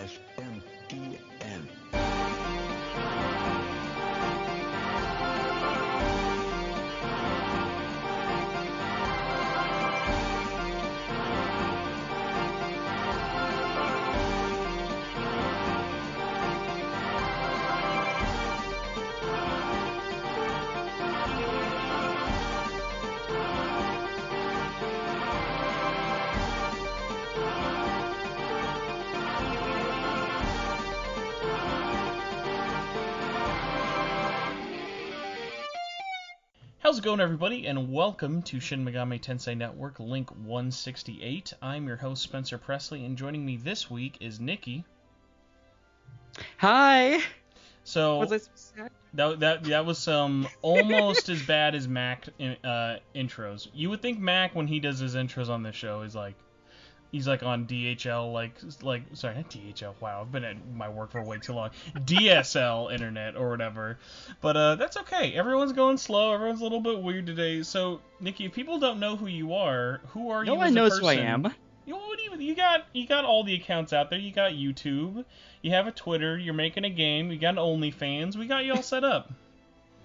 Nanashi-SMTN. How's it going, everybody, and welcome to Shin Megami Tensei Network Link 168. I'm your host, Spencer Presley, and joining me this week is Nikki. Hi! So, Was I supposed to say? that was almost as bad as Mac intros. You would think Mac, when he does his intros on this show, is like, he's like on DHL, sorry, not DHL, wow, I've been at my work for way too long, DSL internet or whatever, but that's okay, everyone's going slow, everyone's a little bit weird today. So, Nikki, if people don't know who you are No you one as a knows person? who I am. You got all the accounts out there, you got YouTube, you have a Twitter, you're making a game, you got an OnlyFans, we got you all set up.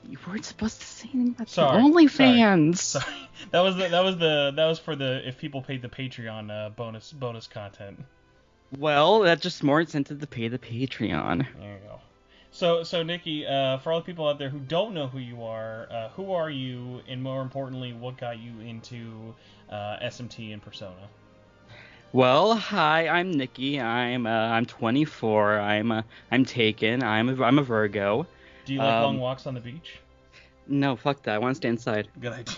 You weren't supposed to say anything about Sorry, the OnlyFans. Sorry. That was for the if people paid the Patreon bonus content. Well, that's just more incentive to pay the Patreon. There you go. So Nikki, for all the people out there who don't know who you are you, and more importantly, what got you into SMT and Persona? Well, hi, I'm Nikki. I'm 24. I'm taken. I'm a Virgo. Do you like long walks on the beach? No, fuck that. I want to stay inside. Good idea.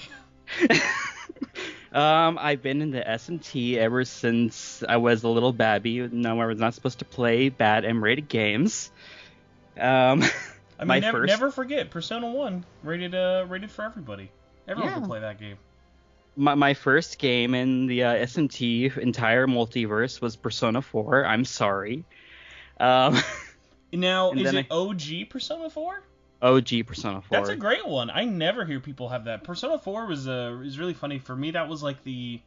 I've been in the SMT ever since I was a little babby. No, I was not supposed to play bad M-rated games. Never forget Persona 1 rated for everybody. Everyone can play that game. My first game in the SMT entire multiverse was Persona 4. I'm sorry. Now, is it OG Persona 4? OG Persona 4. That's a great one. I never hear people have that. Persona 4 was really funny for me. That was like the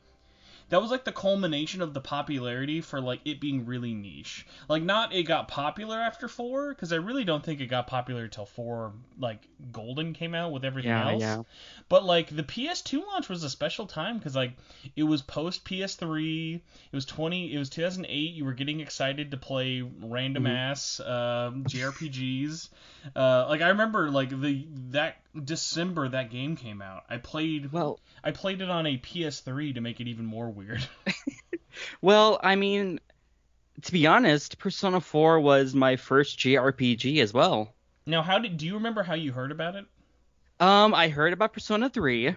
culmination of the popularity for like it being really niche. Like, not it got popular after 4, because I really don't think it got popular until 4 like Golden came out with everything else. Yeah. But like the PS2 launch was a special time because like it was post PS3. It was 2008. You were getting excited to play random ass JRPGs. Like I remember like that December that game came out. I played it on a PS3 to make it even more weird. Well, I mean, to be honest, Persona 4 was my first JRPG as well. Now, do you remember how you heard about it? I heard about Persona 3,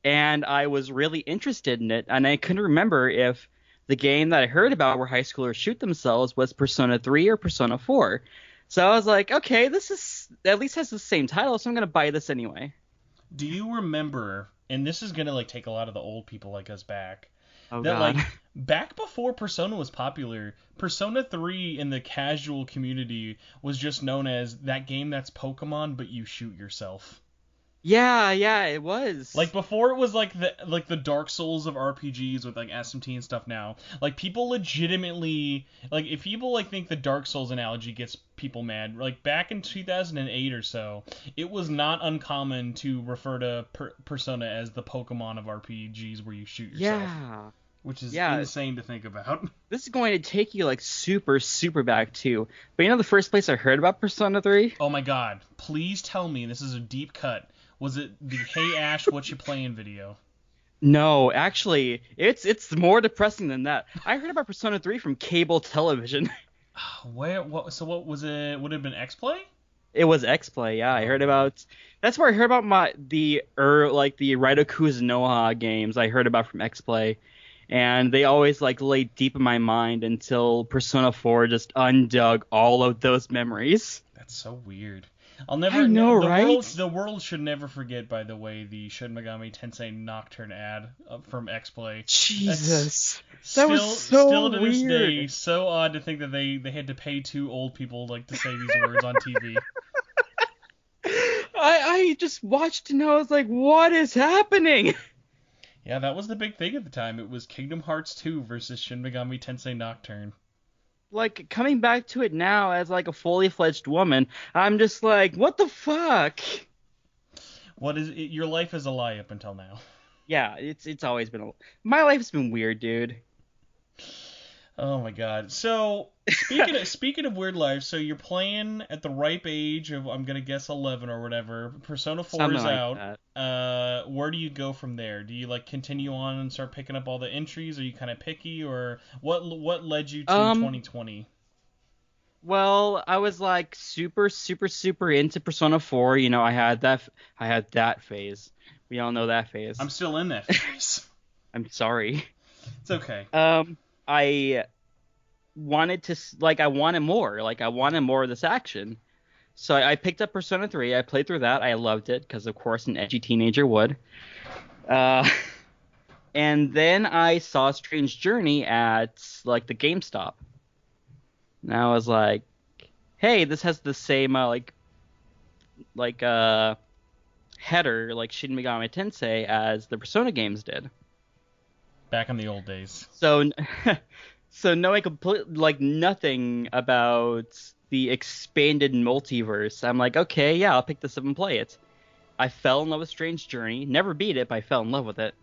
and I was really interested in it, and I couldn't remember if the game that I heard about where high schoolers shoot themselves was Persona 3 or Persona 4. So I was like, okay, this is at least has the same title, so I'm gonna buy this anyway. Do you remember? And this is gonna like take a lot of the old people like us back. Oh, that God. like back before Persona was popular, Persona 3 in the casual community was just known as that game that's Pokemon but you shoot yourself. Yeah, it was. Like before it was like the Dark Souls of RPGs with like SMT and stuff now. Like people legitimately like if people like think the Dark Souls analogy gets people mad, like back in 2008 or so, it was not uncommon to refer to Persona as the Pokemon of RPGs where you shoot yourself. Yeah. Which is insane to think about. This is going to take you like super, super back too. But you know the first place I heard about Persona 3? Oh my god. Please tell me, this is a deep cut. Was it the Hey Ash, what you playing video? No, actually, it's more depressing than that. I heard about Persona 3 from cable television. So what was it? Would it have been X-Play? It was X-Play, yeah. I heard about. That's where I heard about the Raitoku's Noha games. I heard about from X-Play, and they always like lay deep in my mind until Persona 4 just undug all of those memories. That's so weird. I'll never. I know, right? The world should never forget, by the way, the Shin Megami Tensei Nocturne ad from X-Play. Jesus, that was so still to this weird. day, so odd to think that they had to pay two old people like to say these words on TV. I just watched and I was like, what is happening? Yeah, that was the big thing at the time. It was Kingdom Hearts 2 versus Shin Megami Tensei Nocturne. like coming back to it now as like a fully fledged woman, I'm just like, what the fuck? What is it? Your life is a lie up until now. Yeah, it's always been my life's been weird, dude. Oh my god. So speaking of weird life, so you're playing at the ripe age of I'm gonna guess 11 or whatever. Persona 4 Something is like out. that. Where do you go from there? Do you like continue on and start picking up all the entries? Are you kind of picky, or what led you to Um, 2020? well, I was like super, super, super into Persona 4. You know, I had that phase. We all know that phase. I'm still in that phase. I'm sorry. It's okay. I wanted to I wanted more. Like I wanted more of this action. So I picked up Persona 3. I played through that. I loved it because, of course, an edgy teenager would. Uh, and then I saw Strange Journey at like the GameStop. And I was like, "Hey, this has the same like header like Shin Megami Tensei as the Persona games did." Back in the old days. So so knowing like nothing about the expanded multiverse, I'm like, okay, yeah, I'll pick this up and play it. I fell in love with Strange Journey. Never beat it, but I fell in love with it.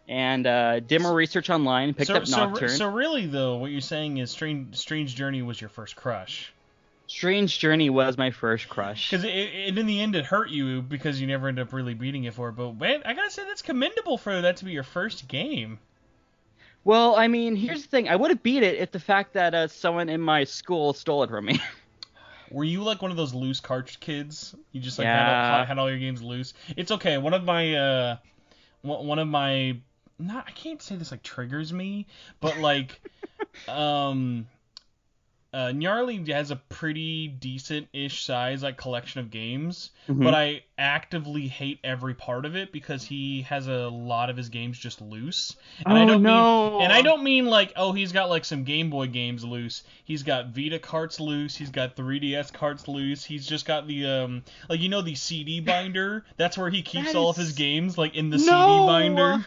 And did more research online, picked up Nocturne. So really though, what you're saying is Strange Journey was your first crush. Strange Journey was my first crush. Because in the end it hurt you because you never ended up really beating it for it. But man, I gotta say that's commendable for that to be your first game. Well, I mean, here's the thing. I would have beat it if the fact that someone in my school stole it from me. Were you like one of those loose cartridge kids? You just like Yeah. had all your games loose. It's okay. One of my not I can't say this like triggers me, but like um Gnarly has a pretty decent-ish size like collection of games, but Mhm. I actively hate every part of it because he has a lot of his games just loose. And Oh no. I don't mean like, oh, he's got like some Game Boy games loose. He's got Vita carts loose, he's got 3DS carts loose. He's just got the like the CD binder. That's where he keeps That all of is his games like in the CD no. binder.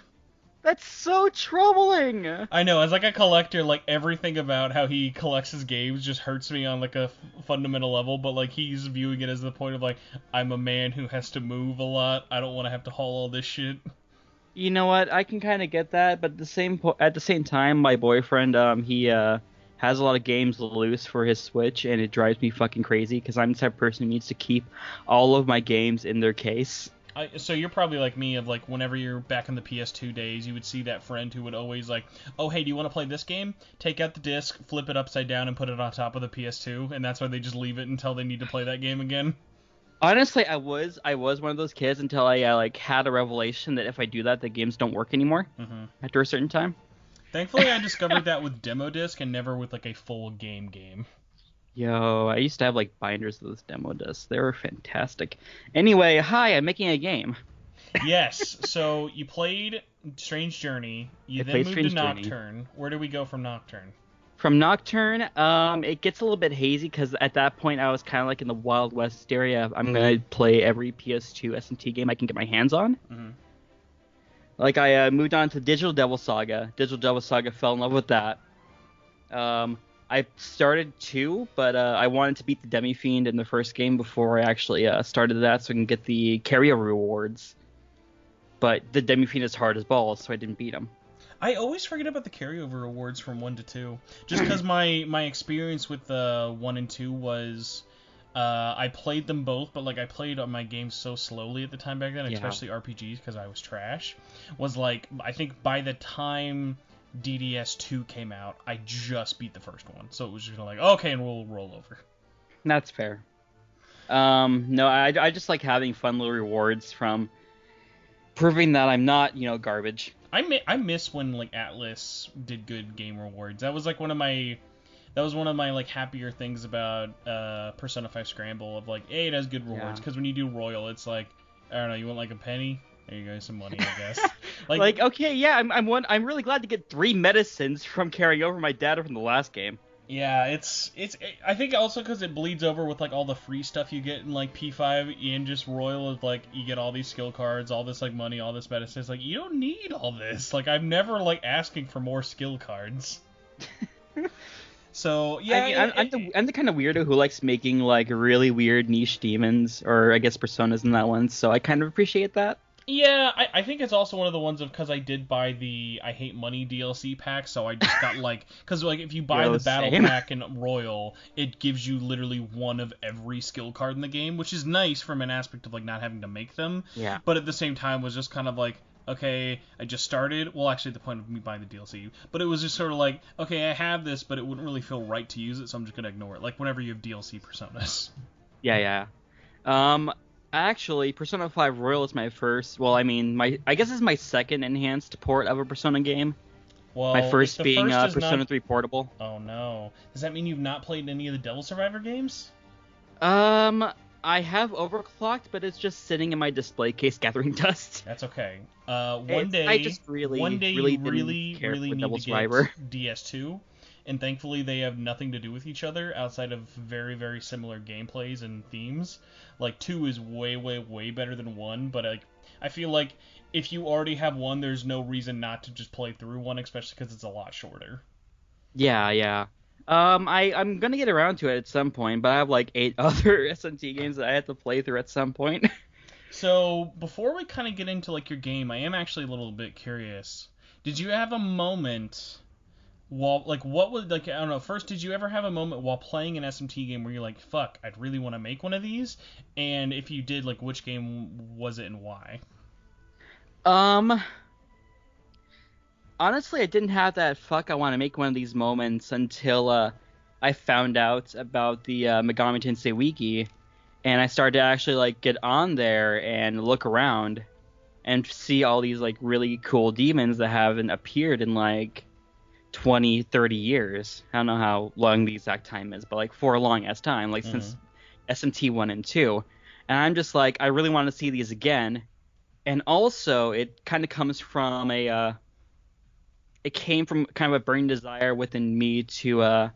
That's so troubling. I know, as like a collector, like everything about how he collects his games just hurts me on like a fundamental level, but like he's viewing it as the point of like, I'm a man who has to move a lot. I don't want to have to haul all this shit. You know what? I can kind of get that, but at the same time, my boyfriend he has a lot of games loose for his Switch, and it drives me fucking crazy because I'm the type of person who needs to keep all of my games in their case. So you're probably like me of like whenever you're back in the PS2 days, you would see that friend who would always like, oh hey, do you want to play this game? Take out the disc, flip it upside down, and put it on top of the PS2, and that's why they just leave it until they need to play that game again. Honestly, I was one of those kids until I like had a revelation that if I do that, the games don't work anymore after a certain time. Thankfully, I discovered that with demo disc and never with like a full game. Yo, I used to have like binders of those demo discs. They were fantastic. Anyway, hi, I'm making a game. Yes, so you played Strange Journey, you I then played moved Strange to Journey. Nocturne. Where do we go from Nocturne? From Nocturne, it gets a little bit hazy because at that point I was kind of like in the Wild West area. I'm gonna play every PS2 SMT game I can get my hands on. Mm-hmm. Like I moved on to Digital Devil Saga. Digital Devil Saga, fell in love with that. I started 2, but I wanted to beat the Demi Fiend in the first game before I actually started that, so I can get the carryover rewards. But the Demi Fiend is hard as balls, so I didn't beat him. I always forget about the carryover rewards from 1 to 2. Just because my experience with 1 and 2 was... I played them both, but like I played on my games so slowly at the time back then, especially RPGs because I was trash. Was like, I think by the time DDS2 came out, I just beat the first one. So it was just like, okay, and we'll roll over. That's fair. No, I just like having fun little rewards from proving that I'm not, garbage. I miss when like Atlas did good game rewards. That was like one of my like happier things about Persona 5 Scramble of like, hey, it has good rewards because when you do Royal, it's like, I don't know, you want like a penny? There you go, some money, I guess. Like okay, yeah, I'm really glad to get 3 medicines from carrying over my data from the last game. Yeah, it's I think also because it bleeds over with like all the free stuff you get in like P5 and just Royal is like you get all these skill cards, all this like money, all this medicine. It's like you don't need all this. Like I'm never like asking for more skill cards. So yeah, I mean, I'm the kind of weirdo who likes making like really weird niche demons, or I guess personas in that one. So I kind of appreciate that. yeah, I think it's also one of the ones of because I did buy the I Hate Money DLC pack, so I just got like because like if you buy Yo, the battle same. pack in Royal, it gives you literally one of every skill card in the game, which is nice from an aspect of like not having to make them. Yeah. But at the same time was just kind of like, okay, I just started. Well, actually, the point of me buying the DLC, but it was just sort of like, okay, I have this, but it wouldn't really feel right to use it, so I'm just gonna ignore it. Like whenever you have DLC personas. Yeah, yeah. Actually, Persona 5 Royal is my first. Well, I mean, I guess it's my second enhanced port of a Persona game. My Well, if first the being first is Persona not. 3 Portable. Oh no. Does that mean you've not played any of the Devil Survivor games? Um, I have overclocked, but it's just sitting in my display case gathering dust. That's okay. I just really, one day really you didn't really, care really for need Devil to Survivor. get DS2, and thankfully they have nothing to do with each other outside of very, very similar gameplays and themes. Like 2 is way, way, way better than 1, but I feel like if you already have 1, there's no reason not to just play through 1, especially because it's a lot shorter. Yeah, yeah. I'm gonna get around to it at some point, but I have like 8 other SMT games that I have to play through at some point. So before we kind of get into like your game, I am actually a little bit curious. Did you have a moment while like what was like I don't know, first did you ever have a moment while playing an SMT game where you're like, fuck, I'd really want to make one of these? And if you did, like which game was it and why? Um, Honestly, I didn't have that fuck I want to make one of these moments until I found out about the Megami Tensei Wiki, and I started to actually like get on there and look around and see all these like really cool demons that haven't appeared in like 20, 30 years. I don't know how long the exact time is, but like for a long ass time, like since SMT 1 and 2. And I'm just like, I really want to see these again. And also, it kind of comes from it came from kind of a burning desire within me to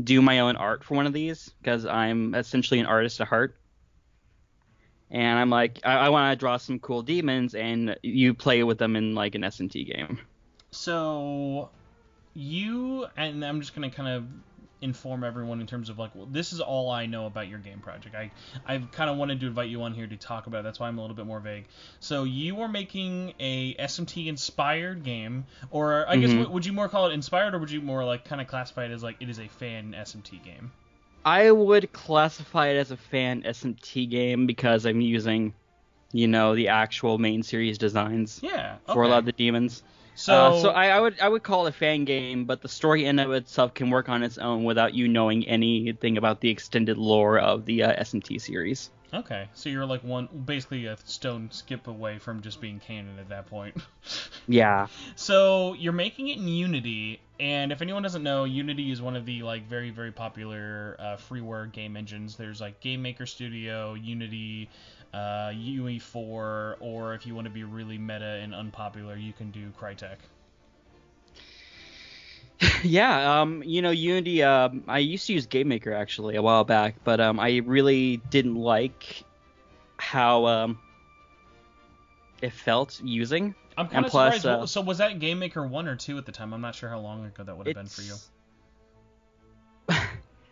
do my own art for one of these, because I'm essentially an artist at heart. And I'm like, I want to draw some cool demons, and you play with them in like an SMT game. So you and I'm just gonna kind of inform everyone in terms of like, well, this is all I know about your game project. I've kind of wanted to invite you on here to talk about it. That's why I'm a little bit more vague. So you were making a SMT inspired game, or I guess would you more call it inspired, or would you more like kind of classify it as like it is a fan SMT game? I would classify it as a fan SMT game because I'm using, the actual main series designs for a lot of the demons. So I would call it a fan game, but the story in of itself can work on its own without you knowing anything about the extended lore of the SMT series. Okay, so you're like basically a stone skip away from just being canon at that point. Yeah. So you're making it in Unity, and if anyone doesn't know, Unity is one of the like very, very popular freeware game engines. There's like Game Maker Studio, Unity, UE4, or if you want to be really meta and unpopular, you can do Crytek. Yeah, Unity, I used to use GameMaker actually a while back, but I really didn't like how it felt using. I'm kind of surprised. So was that GameMaker 1 or 2 at the time? I'm not sure how long ago that would have been for you.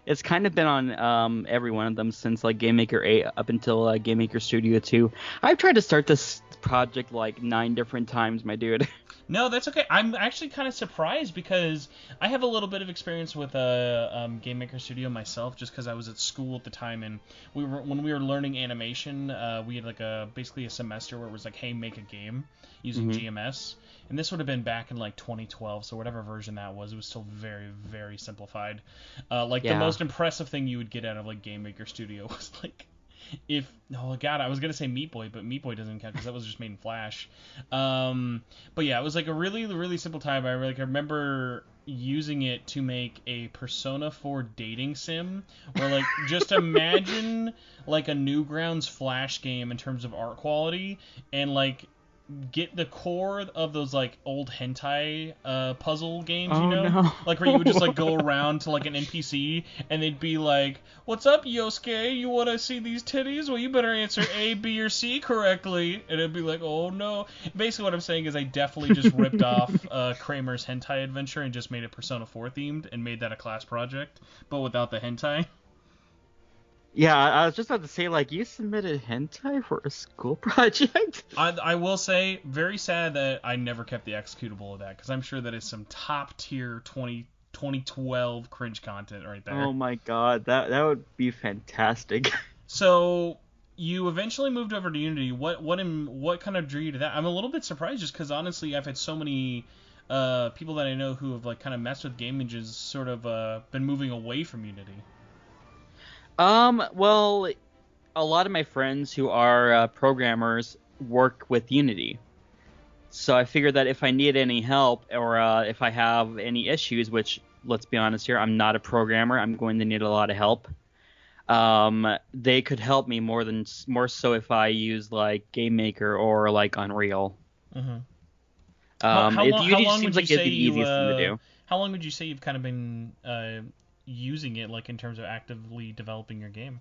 It's kind of been on every one of them since like GameMaker 8 up until GameMaker Studio 2. I've tried to start this project like 9 different times, my dude. No, that's okay. I'm actually kind of surprised because I have a little bit of experience with Game Maker Studio myself, just because I was at school at the time, and when we were learning animation, we had like basically a semester where it was like, hey, make a game using GMS, and this would have been back in like 2012, so whatever version that was, it was still very, very simplified. The most impressive thing you would get out of like Game Maker Studio was like, I was gonna say Meat Boy, but Meat Boy doesn't count because that was just made in Flash. But yeah, it was like a really, really simple time. I remember using it to make a Persona 4 dating sim, where like just imagine like a Newgrounds Flash game in terms of art quality, and like get the core of those like old hentai puzzle games, Oh no. like where you would just like go around to like an NPC and they'd be like, "What's up, Yosuke? You want to see these titties? Well, you better answer A, B, or C correctly." And it'd be like, "Oh no." Basically, what I'm saying is I definitely just ripped off Kramer's hentai adventure and just made it Persona 4 themed and made that a class project, but without the hentai. Yeah, I was just about to say, like, you submitted hentai for a school project? I will say, very sad that I never kept the executable of that, because I'm sure that is some top tier 2012 cringe content right there. Oh my god, that would be fantastic. So you eventually moved over to Unity. What kind of drew you to that? I'm a little bit surprised, just because honestly I've had so many people that I know who have like kind of messed with game engines sort of been moving away from Unity. Well, a lot of my friends who are programmers work with Unity. So I figured that if I need any help or if I have any issues, which, let's be honest here, I'm not a programmer, I'm going to need a lot of help. They could help me more so if I use like Game Maker or like Unreal. Mm-hmm. Unity seems like it'd be the easiest thing to do. How long would you say you've kind of been using it, like in terms of actively developing your game?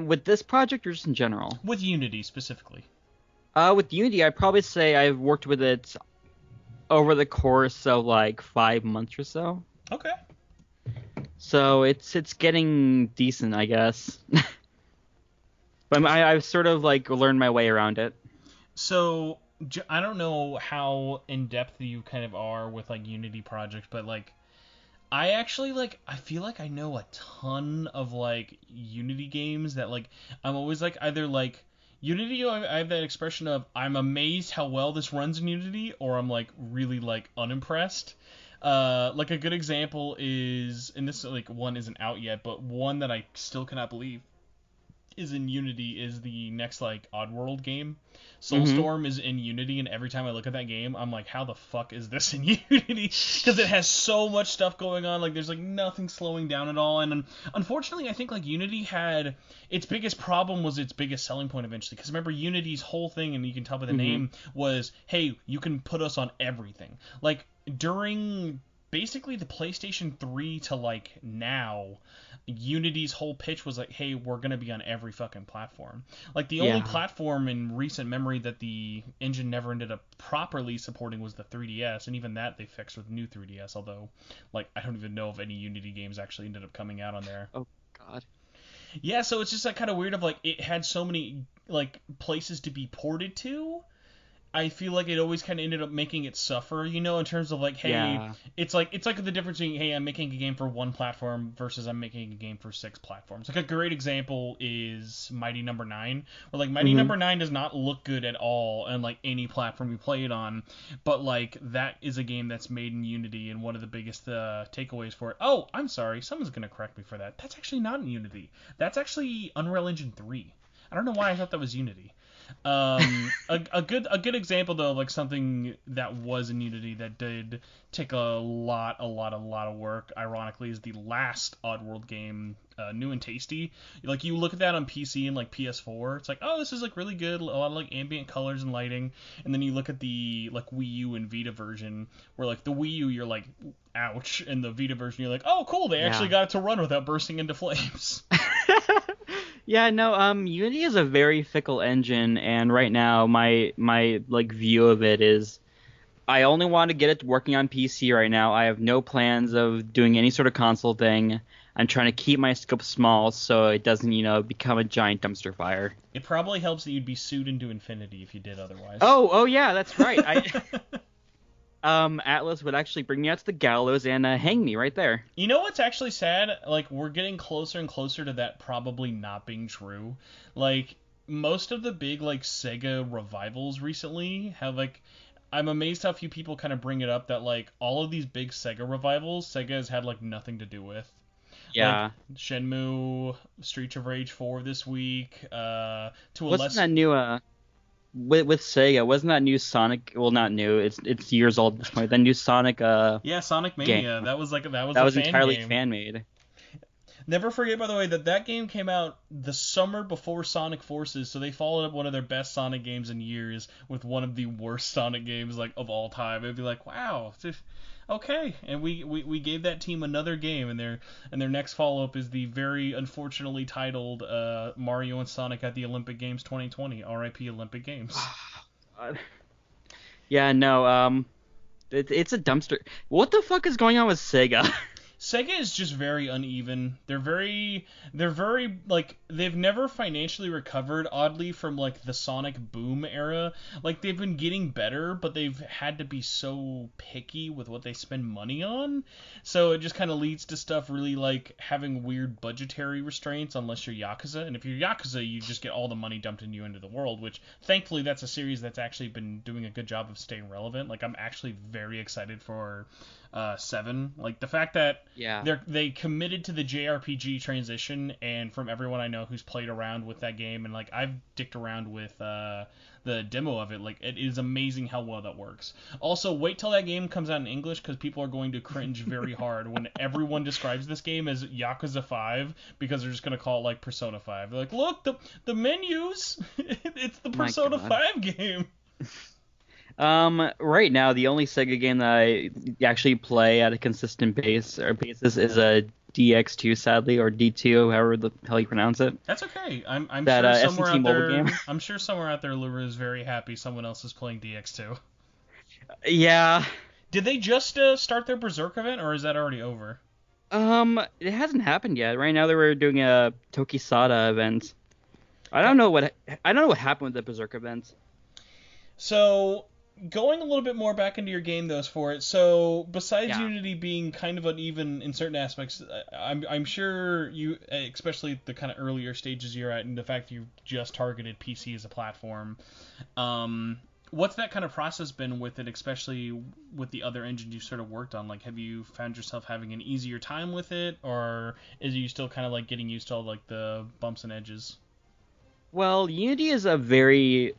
With this project or just in general? With Unity specifically. With Unity, I'd probably say I've worked with it over the course of like 5 months or so. Okay. So it's getting decent, I guess. But I've sort of like learned my way around it. So I don't know how in depth you kind of are with like Unity projects, but like I actually I feel like I know a ton of like Unity games that like I'm always like either like Unity, I have that expression of I'm amazed how well this runs in Unity, or I'm like really like unimpressed. Like a good example is, and this like one isn't out yet, but one that I still cannot believe is in Unity is the next like Oddworld game. Soulstorm is in Unity, and every time I look at that game, I'm like, how the fuck is this in Unity? Because it has so much stuff going on. Like there's like nothing slowing down at all. And unfortunately, I think like Unity had its biggest problem was its biggest selling point eventually. Because remember, Unity's whole thing, and you can tell by the name, was, hey, you can put us on everything. Like during basically the PlayStation 3 to like now, Unity's whole pitch was like, hey, we're going to be on every fucking platform. Like the only platform in recent memory that the engine never ended up properly supporting was the 3DS, and even that they fixed with new 3DS, although like I don't even know if any Unity games actually ended up coming out on there. Oh god. Yeah, so it's just like kind of weird of like it had so many like places to be ported to. I feel like it always kind of ended up making it suffer, you know, in terms of like, hey, it's like the difference between, hey, I'm making a game for one platform versus I'm making a game for 6 platforms. Like a great example is Mighty Number 9, where like Mighty Number 9 does not look good at all on like any platform you play it on, but like that is a game that's made in Unity, and one of the biggest takeaways for it. Oh, I'm sorry, someone's gonna correct me for that. That's actually not in Unity. That's actually Unreal Engine 3. I don't know why I thought that was Unity. A good example though of like something that was in Unity that did take a lot of work, ironically, is the last Oddworld game, New and Tasty. Like you look at that on PC and like PS4, it's like, oh, this is like really good, a lot of like ambient colors and lighting, and then you look at the like Wii U and Vita version, where like the Wii U you're like, ouch, and the Vita version you're like, oh cool, they actually got it to run without bursting into flames. Yeah, no, Unity is a very fickle engine, and right now my like view of it is I only want to get it working on PC right now. I have no plans of doing any sort of console thing. I'm trying to keep my scope small so it doesn't, become a giant dumpster fire. It probably helps that you'd be sued into infinity if you did otherwise. Oh yeah, that's right. Atlas would actually bring me out to the gallows and hang me right there. You know what's actually sad? Like, we're getting closer and closer to that probably not being true. Like, most of the big, like, Sega revivals recently have, like... I'm amazed how few people kind of bring it up that, like, all of these big Sega revivals, Sega has had, like, nothing to do with. Yeah. Like, Shenmue, Streets of Rage 4 this week, that new, with Sega, wasn't that new Sonic? Well, not new. It's years old at this point. That new Sonic. Yeah, Sonic Mania. Game. That was entirely game. fan made. Never forget, by the way, that game came out the summer before Sonic Forces, so they followed up one of their best Sonic games in years with one of the worst Sonic games like of all time. It'd be like, wow, okay, and we gave that team another game, and their next follow up is the very unfortunately titled Mario and Sonic at the Olympic Games 2020. R.I.P. Olympic Games. Yeah, no, it's a dumpster. What the fuck is going on with Sega? Sega is just very uneven. They're very like they've never financially recovered oddly from like the Sonic boom era. Like they've been getting better, but they've had to be so picky with what they spend money on. So it just kind of leads to stuff really like having weird budgetary restraints unless you're Yakuza. And if you're Yakuza, you just get all the money dumped into you into the world, which thankfully that's a series that's actually been doing a good job of staying relevant. Like I'm actually very excited for 7. Like the fact that they committed to the JRPG transition, and from everyone I know who's played around with that game, and like I've dicked around with the demo of it, like it is amazing how well that works. Also, wait till that game comes out in English, because people are going to cringe very hard when everyone describes this game as Yakuza 5, because they're just going to call it like Persona 5. They're like, look, the menus, it's the Persona 5 game. Right now, the only Sega game that I actually play at a consistent basis is a DX2, sadly, or D2, however the hell you pronounce it. That's okay. I'm that, sure somewhere SMT out there. game. I'm sure somewhere out there, Lura is very happy someone else is playing DX2. Yeah. Did they just start their Berserk event, or is that already over? It hasn't happened yet. Right now, they were doing a Tokisada event. I don't know what happened with the Berserk event. So, going a little bit more back into your game, though, for it. So, besides Unity being kind of uneven in certain aspects, I'm sure you, especially the kind of earlier stages you're at, and the fact that you've just targeted PC as a platform, what's that kind of process been with it, especially with the other engines you sort of worked on? Like, have you found yourself having an easier time with it, or is you still kind of like getting used to all like the bumps and edges? Well, Unity is a very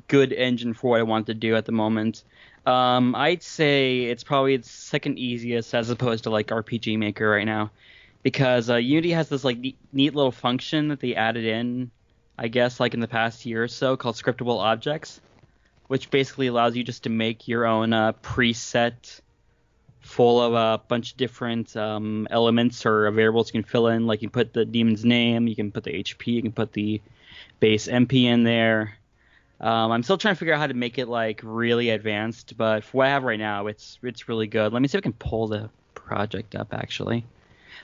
good engine for what I want to do at the moment. I'd say it's probably the second easiest as opposed to like RPG Maker right now, because Unity has this like neat little function that they added in, I guess, like in the past year or so, called Scriptable Objects, which basically allows you just to make your own preset full of a bunch of different elements or variables you can fill in. Like you can put the demon's name, you can put the HP, you can put the base MP in there. I'm still trying to figure out how to make it like really advanced, but for what I have right now, it's really good. Let me see if I can pull the project up actually.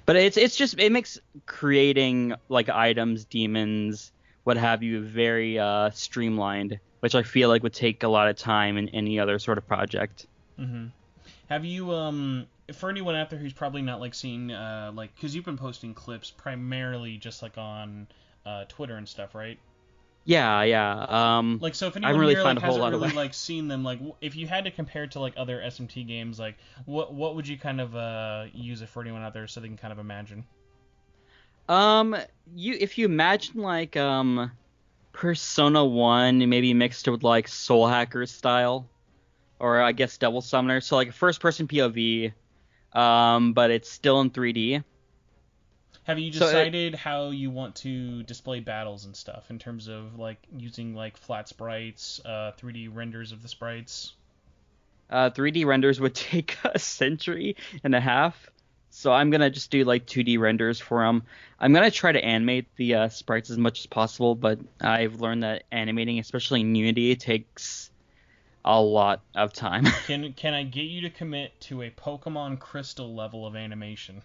But it makes creating like items, demons, what have you, very streamlined, which I feel like would take a lot of time in any other sort of project. Mm-hmm. Have you for anyone out there who's probably not like seen like, because you've been posting clips primarily just like on Twitter and stuff, right? Yeah. Like, so if anyone really here like a whole hasn't lot really of like seen them, like if you had to compare it to like other SMT games, like what would you kind of use it for anyone out there so they can kind of imagine? If you imagine like Persona 1 maybe mixed with like Soul Hacker style, or I guess Devil Summoner, so like a first person POV, but it's still in 3D. Have you decided how you want to display battles and stuff in terms of like using like flat sprites, 3D renders of the sprites? 3D renders would take a century and a half, so I'm gonna just do like 2D renders for them. I'm gonna try to animate the sprites as much as possible, but I've learned that animating, especially in Unity, takes a lot of time. Can I get you to commit to a Pokemon Crystal level of animation?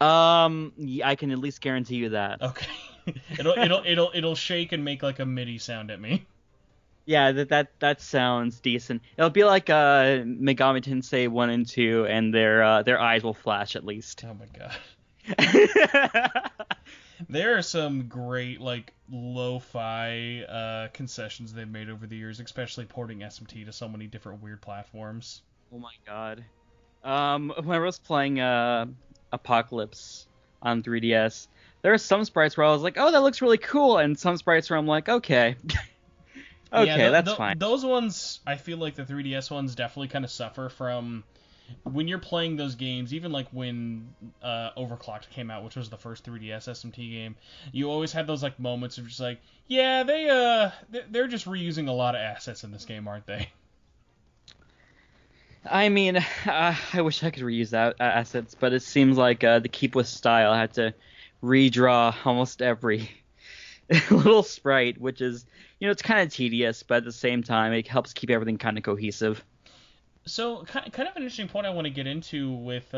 I can at least guarantee you that. Okay. It'll shake and make like a MIDI sound at me. Yeah, that sounds decent. It'll be like Megami Tensei 1 and 2, and their eyes will flash at least. Oh my god. There are some great like lo-fi concessions they've made over the years, especially porting SMT to so many different weird platforms. Oh my god. When I was playing Apocalypse on 3DS, there are some sprites where I was like, oh, that looks really cool, and some sprites where I'm like, okay. Okay, that's fine. Those ones, I feel like the 3DS ones definitely kind of suffer from when you're playing those games, even like when Overclocked came out, which was the first 3DS SMT game, you always had those like moments of just like, yeah, they're just reusing a lot of assets in this game, aren't they? I mean, I wish I could reuse that assets, but it seems like the Keep with Style had to redraw almost every little sprite, which is, it's kind of tedious, but at the same time, it helps keep everything kind of cohesive. So, kind of an interesting point I want to get into with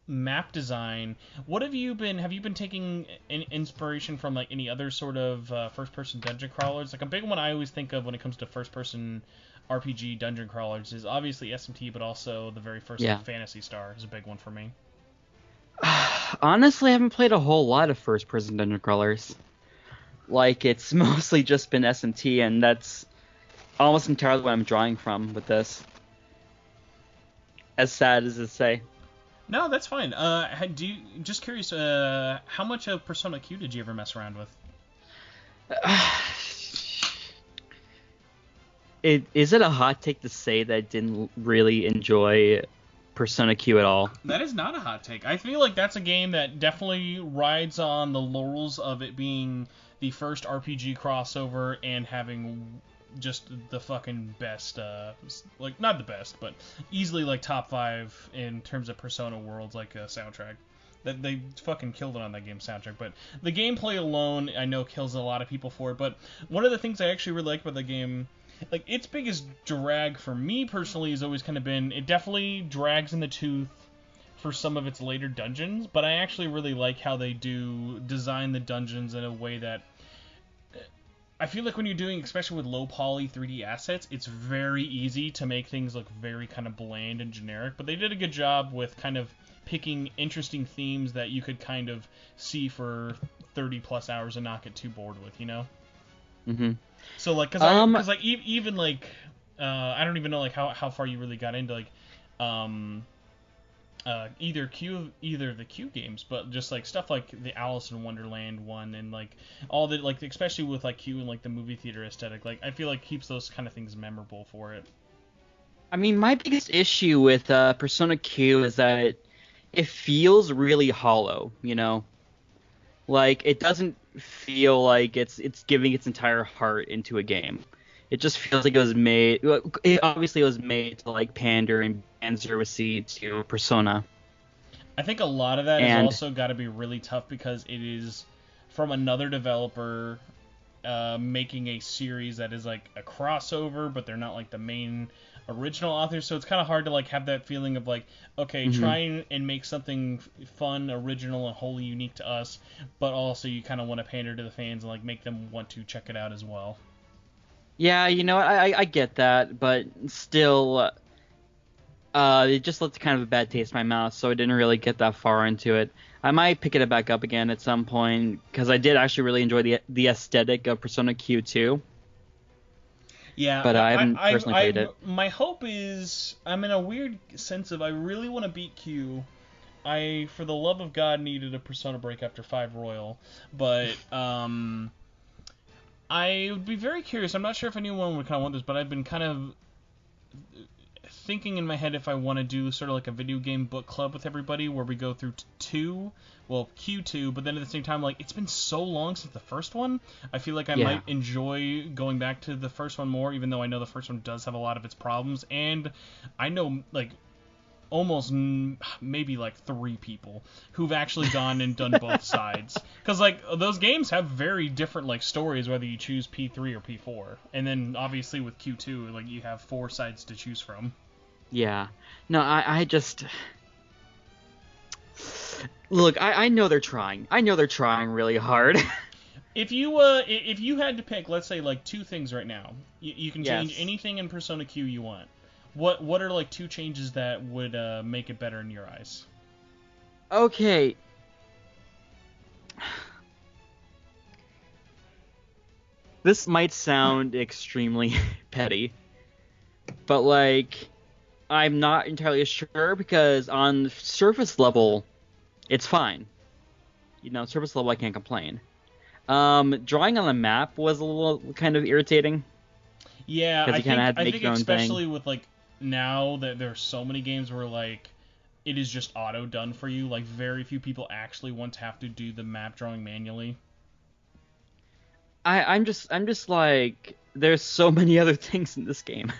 map design. What have you been taking inspiration from like any other sort of first-person dungeon crawlers? Like a big one I always think of when it comes to first-person RPG dungeon crawlers is obviously SMT, but also the very first like, Phantasy Star is a big one for me. Honestly, I haven't played a whole lot of first-person dungeon crawlers. Like, it's mostly just been SMT, and that's almost entirely what I'm drawing from with this. As sad as it say. No, that's fine. Just curious, how much of Persona Q did you ever mess around with? Is it a hot take to say that I didn't really enjoy Persona Q at all? That is not a hot take. I feel like that's a game that definitely rides on the laurels of it being the first RPG crossover and having just the fucking best, like, not the best, but easily, like, top 5 in terms of Persona worlds, like, soundtrack. That they fucking killed it on that game's soundtrack, but the gameplay alone, I know, kills a lot of people for it, but one of the things I actually really like about the game, like, its biggest drag for me personally has always kind of been, it definitely drags in the tooth for some of its later dungeons, but I actually really like how they do design the dungeons in a way that I feel like when you're doing, especially with low poly 3D assets, it's very easy to make things look very kind of bland and generic, but they did a good job with kind of picking interesting themes that you could kind of see for 30 plus hours and not get too bored with, Mm-hmm. So like, even like, I don't even know like how far you really got into like, either the Q games, but just like stuff like the Alice in Wonderland one and like all the like, especially with like Q and like the movie theater aesthetic, like I feel like keeps those kind of things memorable for it. I mean, my biggest issue with Persona Q is that it feels really hollow, Like, it doesn't feel like it's giving its entire heart into a game. It just feels like it was made... It was made to, like, pander and service to Persona. I think a lot of that has also got to be really tough because it is from another developer making a series that is, like, a crossover, but they're not, like, the main original authors, so it's kind of hard to like have that feeling of like, okay, try and make something fun, original, and wholly unique to us, but also you kind of want to pander to the fans and like make them want to check it out as well. Yeah, I get that, but still, it just left kind of a bad taste in my mouth, so I didn't really get that far into it. I might pick it back up again at some point, because I did actually really enjoy the aesthetic of Persona Q2. Yeah, but I haven't personally played it. My hope is, I'm in a weird sense of I really want to beat Q. I, for the love of God, needed a Persona break after 5 Royal, but I would be very curious. I'm not sure if anyone would kind of want this, but I've been kind of thinking in my head if I want to do sort of like a video game book club with everybody where we go through Q2, but then at the same time, like, it's been so long since the first one, I feel like I might enjoy going back to the first one more, even though I know the first one does have a lot of its problems, and I know, like, almost maybe, like, 3 people who've actually gone and done both sides. Because, like, those games have very different, like, stories, whether you choose P3 or P4. And then, obviously, with Q2, like, you have 4 sides to choose from. Yeah. No, I just... Look, I know they're trying. I know they're trying really hard. If you had to pick, let's say, like, 2 things right now, you can change anything in Persona Q you want. What are, like, 2 changes that would make it better in your eyes? Okay. This might sound extremely petty, but, like, I'm not entirely sure because on surface level, it's fine. Surface level, I can't complain. Drawing on the map was a little kind of irritating. Yeah, I think especially with, like, now that there are so many games where like it is just auto done for you, like very few people actually want to have to do the map drawing manually. I'm just like, there's so many other things in this game.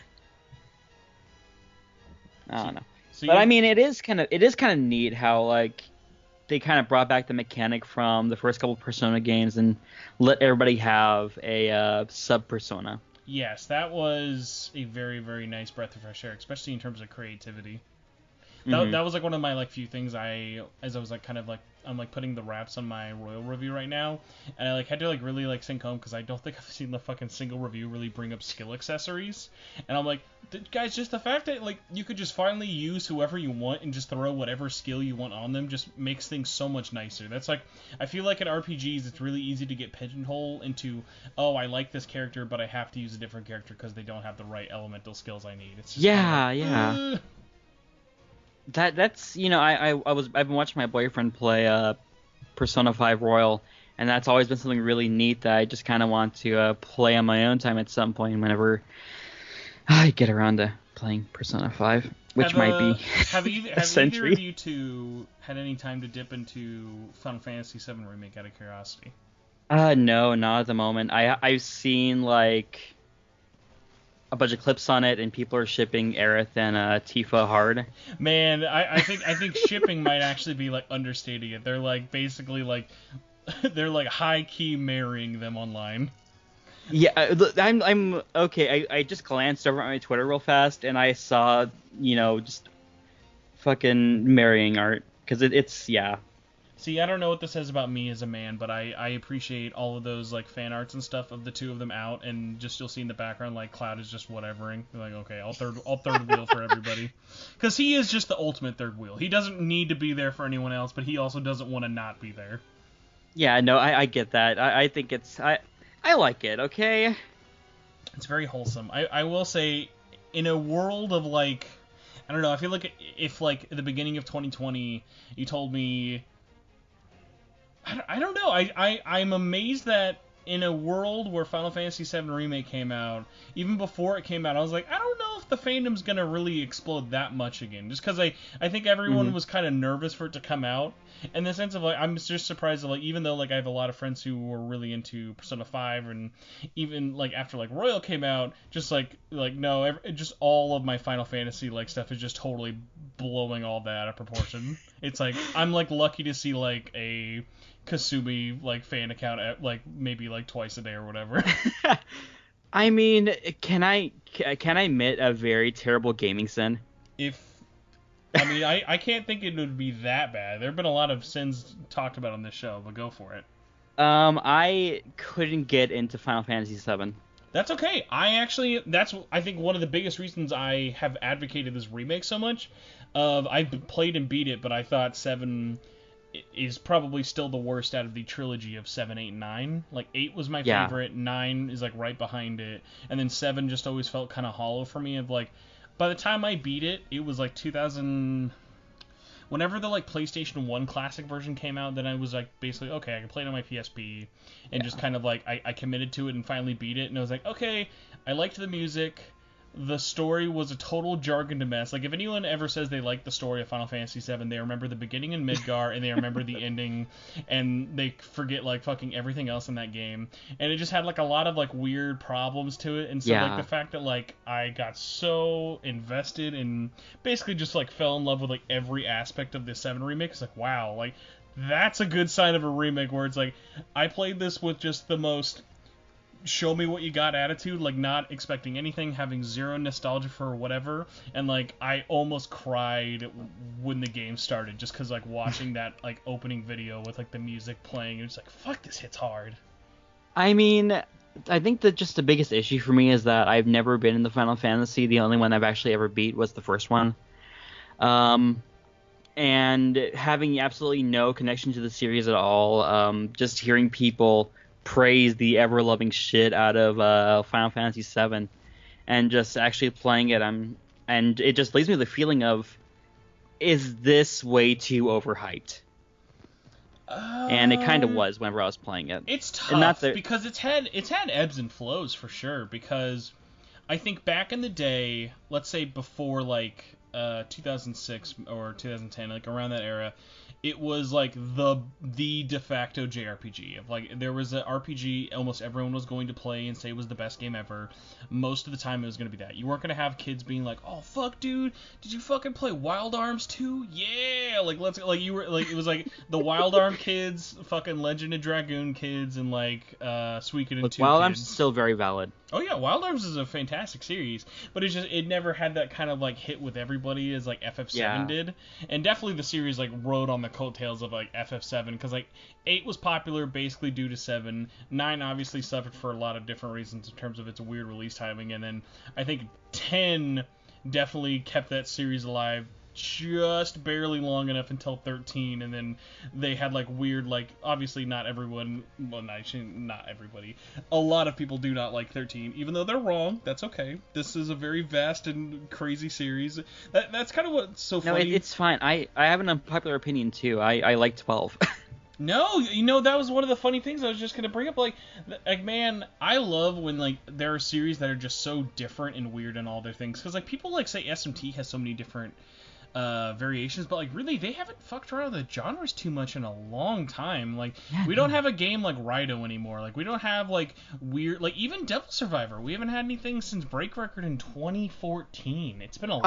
I don't know. But I mean, it is kind of neat how like they kind of brought back the mechanic from the first couple Persona games and let everybody have a sub persona. Yes, that was a very, very nice breath of fresh air, especially in terms of creativity. That was like one of my like few things as I was like kind of like I'm like putting the wraps on my Royal review right now, and I like had to like really like sink home because I don't think I've seen the fucking single review really bring up skill accessories, and I'm like, guys, just the fact that like you could just finally use whoever you want and just throw whatever skill you want on them just makes things so much nicer. That's like, I feel like in RPGs it's really easy to get pigeonholed into, oh, I like this character but I have to use a different character because they don't have the right elemental skills I need. It's just yeah. That's I've been watching my boyfriend play Persona 5 Royal, and that's always been something really neat that I just kind of want to play on my own time at some point whenever I get around to playing Persona 5, which might be have a century. Either of you two had any time to dip into Final Fantasy VII Remake out of curiosity? No, not at the moment. I've seen like a bunch of clips on it, and people are shipping Aerith and Tifa hard. Man, I think shipping might actually be like understating it. They're like basically like they're like high key marrying them online. Yeah, I'm okay. I just glanced over at my Twitter real fast, and I saw just fucking marrying art because it's yeah. See, I don't know what this says about me as a man, but I appreciate all of those like fan arts and stuff of the two of them out, and just you'll see in the background like Cloud is just whatevering. Like, okay, I'll third wheel for everybody, because he is just the ultimate third wheel. He doesn't need to be there for anyone else, but he also doesn't want to not be there. Yeah, no, I get that. I think I like it. Okay. It's very wholesome. I will say, in a world of like, I don't know. I feel like if like at the beginning of 2020 you told me. I don't know. I'm amazed that in a world where Final Fantasy VII Remake came out, even before it came out, I was like, I don't know if the fandom's going to really explode that much again. Just because I think everyone was kind of nervous for it to come out. In the sense of, like, I'm just surprised that, like, even though, like, I have a lot of friends who were really into Persona 5, and even, like, after, like, Royal came out, just, like no, just all of my Final Fantasy, like, stuff is just totally blowing all that out of proportion. It's, like, I'm, like, lucky to see, like, a Kasumi like fan account at like maybe like twice a day or whatever. I mean, can I admit a very terrible gaming sin? I can't think it would be that bad. There have been a lot of sins talked about on this show, but go for it. I couldn't get into Final Fantasy VII. That's okay. That's I think one of the biggest reasons I have advocated this remake so much. I've played and beat it, but I thought 7 is probably still the worst out of the trilogy of 7, 8, 9. Like 8 was my favorite, 9 is like right behind it, and then 7 just always felt kind of hollow for me. Of like, by the time I beat it, it was like 2000. Whenever the like PlayStation 1 classic version came out, then I was like basically okay, I can play it on my PSP, and just kind of like I committed to it and finally beat it, and I was like, okay, I liked the music. The story was a total jargon to mess. Like, if anyone ever says they like the story of Final Fantasy VII, they remember the beginning in Midgar, and they remember the ending, and they forget, like, fucking everything else in that game. And it just had, like, a lot of, like, weird problems to it. And so, like, the fact that, like, I got so invested and basically just, like, fell in love with, like, every aspect of the 7 remake, it's like, wow, like, that's a good sign of a remake where it's like, I played this with just the most show me what you got attitude, like not expecting anything, having zero nostalgia for whatever, and like I almost cried when the game started just because like watching that like opening video with like the music playing, and it's like, fuck, this hits hard. I mean, I think that just the biggest issue for me is that I've never been in the Final Fantasy. The only one I've actually ever beat was the first one. And having absolutely no connection to the series at all, just hearing people praise the ever-loving shit out of Final Fantasy VII, and just actually playing it, and it just leaves me with the feeling of, is this way too overhyped? And it kind of was whenever I was playing it. It's tough because it's had ebbs and flows for sure. Because I think back in the day, let's say before like 2006 or 2010, like around that era, it was like the de facto JRPG. If like there was an RPG almost everyone was going to play and say was the best game ever, most of the time it was going to be that. You weren't going to have kids being like, "Oh fuck, dude, did you fucking play Wild Arms 2? Yeah!" Like let's like you were like it was like the Wild Arm kids, fucking Legend of Dragoon kids, and like Suikoden 2 Wild kids. Arms is still very valid. Oh yeah, Wild Arms is a fantastic series, but it never had that kind of like hit with everybody as like FF7 did, and definitely the series like rode on the coattails of like FF7 because like 8 was popular basically due to 7, 9 obviously suffered for a lot of different reasons in terms of its weird release timing, and then I think 10 definitely kept that series alive just barely long enough until 13, and then they had like weird, like obviously not everyone, well actually not everybody, a lot of people do not like 13, even though they're wrong. That's okay. This is a very vast and crazy series. That's kind of what's so funny. No, it's fine. I have an unpopular opinion too. I like 12. No, you know, that was one of the funny things I was just going to bring up. Like, man, I love when, like, there are series that are just so different and weird and all their things. Because, like, people, like, say SMT has so many different variations, but like really they haven't fucked around with the genres too much in a long time. Like we don't have a game like Raito anymore. Like we don't have like weird, like even Devil Survivor. We haven't had anything since Break Record in 2014. It's been a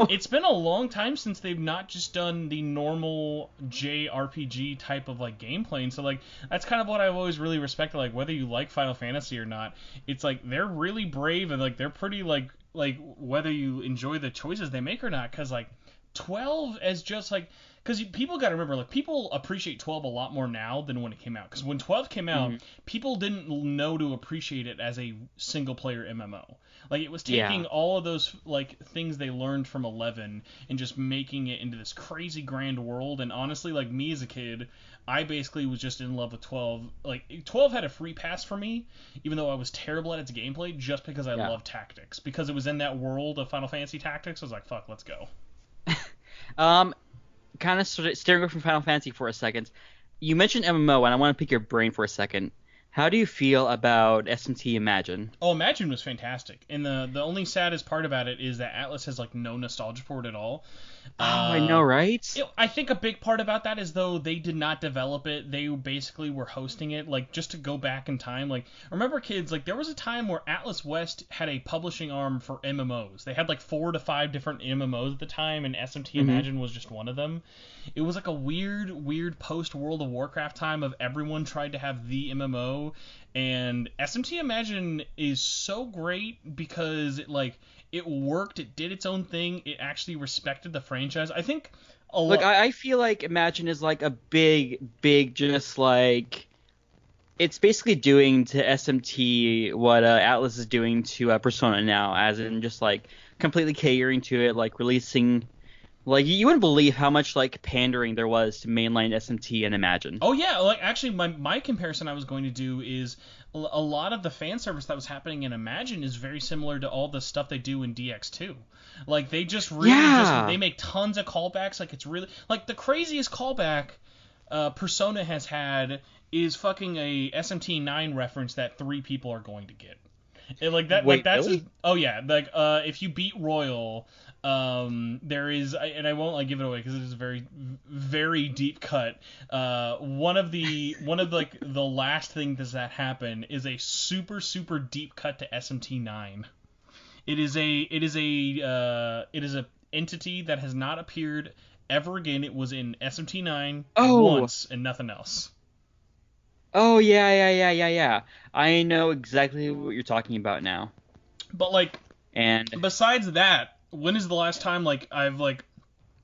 It's been a long time since they've not just done the normal JRPG type of like gameplay. And so like that's kind of what I've always really respected. Like whether you like Final Fantasy or not, it's like they're really brave and like they're pretty like whether you enjoy the choices they make or not, because like 12 as just like, because people got to remember, like people appreciate 12 a lot more now than when it came out, because when 12 came out, people didn't know to appreciate it as a single player MMO. Like it was taking all of those like things they learned from 11 and just making it into this crazy grand world. And honestly, like me as a kid, I basically was just in love with 12. Like 12 had a free pass for me, even though I was terrible at its gameplay, just because I love tactics. Because it was in that world of Final Fantasy Tactics, I was like, fuck, let's go. Kind of steering away from Final Fantasy for a second. You mentioned MMO, and I want to pick your brain for a second. How do you feel about SMT Imagine? Oh, Imagine was fantastic. And the only saddest part about it is that Atlas has like no nostalgia for it at all. I know, right? I think a big part about that is though they did not develop it. They basically were hosting it. Like just to go back in time, like remember kids, like there was a time where Atlas West had a publishing arm for MMOs. They had like 4 to 5 different MMOs at the time, and SMT Imagine was just one of them. It was like a weird post World of Warcraft time of everyone tried to have the MMO, and SMT Imagine is so great because it worked, it did its own thing, it actually respected the franchise. I think Look, I feel like Imagine is like a big just like it's basically doing to SMT what Atlas is doing to Persona now, as in just like completely catering to it, like releasing. Like, you wouldn't believe how much, like, pandering there was to mainline SMT and Imagine. Oh, yeah. Like, actually, my comparison I was going to do is a lot of the fan service that was happening in Imagine is very similar to all the stuff they do in DX2. Like, they just really they make tons of callbacks. Like, it's really... Like, the craziest callback Persona has had is fucking a SMT 9 reference that 3 people are going to get. And, like, that, Wait, like, that's... really? Oh, yeah. Like, if you beat Royal... there is, and I won't like give it away because it is a very, very deep cut. One of the last things that happen is a super deep cut to SMT9. It is a entity that has not appeared ever again. It was in SMT9 once and nothing else. Oh yeah. I know exactly what you're talking about now. But like, and besides that. When is the last time, like, I've, like,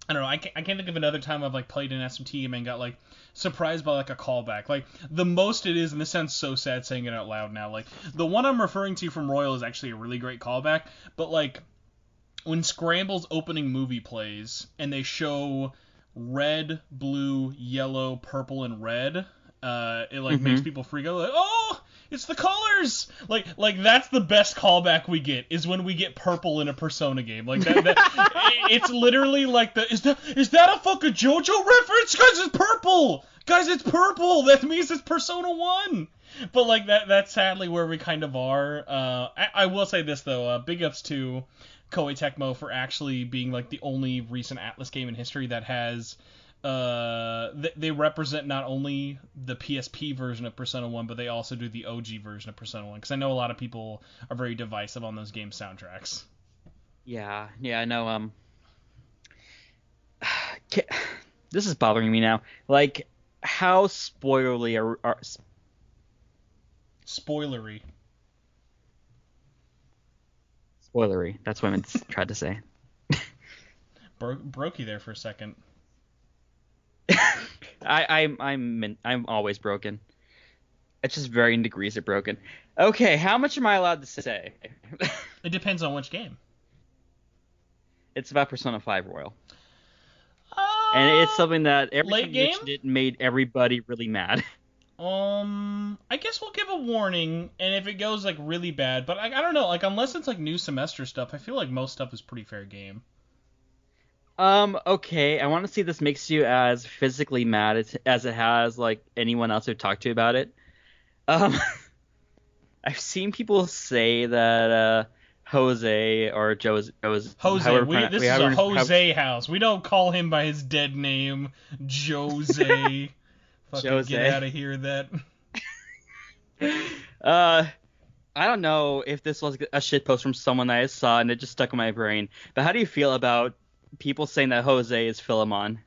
I don't know, I can't think of another time I've, like, played an SMT game and got, like, surprised by, like, a callback. Like, the most it is, and this sounds so sad saying it out loud now, like, the one I'm referring to from Royal is actually a really great callback, but, like, when Scramble's opening movie plays, and they show red, blue, yellow, purple, and red, it, like, makes people freak out, like, oh! It's the colors! Like that's the best callback we get, is when we get purple in a Persona game. Like, it's literally like is that a fucking JoJo reference? Guys, it's purple! Guys, it's purple! That means it's Persona 1! But like that's sadly where we kind of are. I will say this though, big ups to Koei Tecmo for actually being like the only recent Atlas game in history that has they represent not only the PSP version of Persona 1, but they also do the OG version of Persona 1, because I know a lot of people are very divisive on those game soundtracks. Yeah, I know. This is bothering me now. Like, how spoilery are Spoilery. Spoilery. That's what I tried to say. Broke you there for a second. I'm always broken. It's just varying degrees of broken. Okay, how much am I allowed to say? It depends on which game. It's about Persona 5 Royal. And it's something that every time you mentioned it made everybody really mad. I guess we'll give a warning, and if it goes like really bad, but I don't know, like unless it's like new semester stuff, I feel like most stuff is pretty fair game. Okay, I want to see if this makes you as physically mad as it has like anyone else who talked to you about it. I've seen people say that Jose or Jose. This is a Jose house. We don't call him by his dead name, Jose. Fucking Jose. Get out of here, that. I don't know if this was a shitpost from someone that I saw and it just stuck in my brain. But how do you feel about people saying that Jose is Philemon?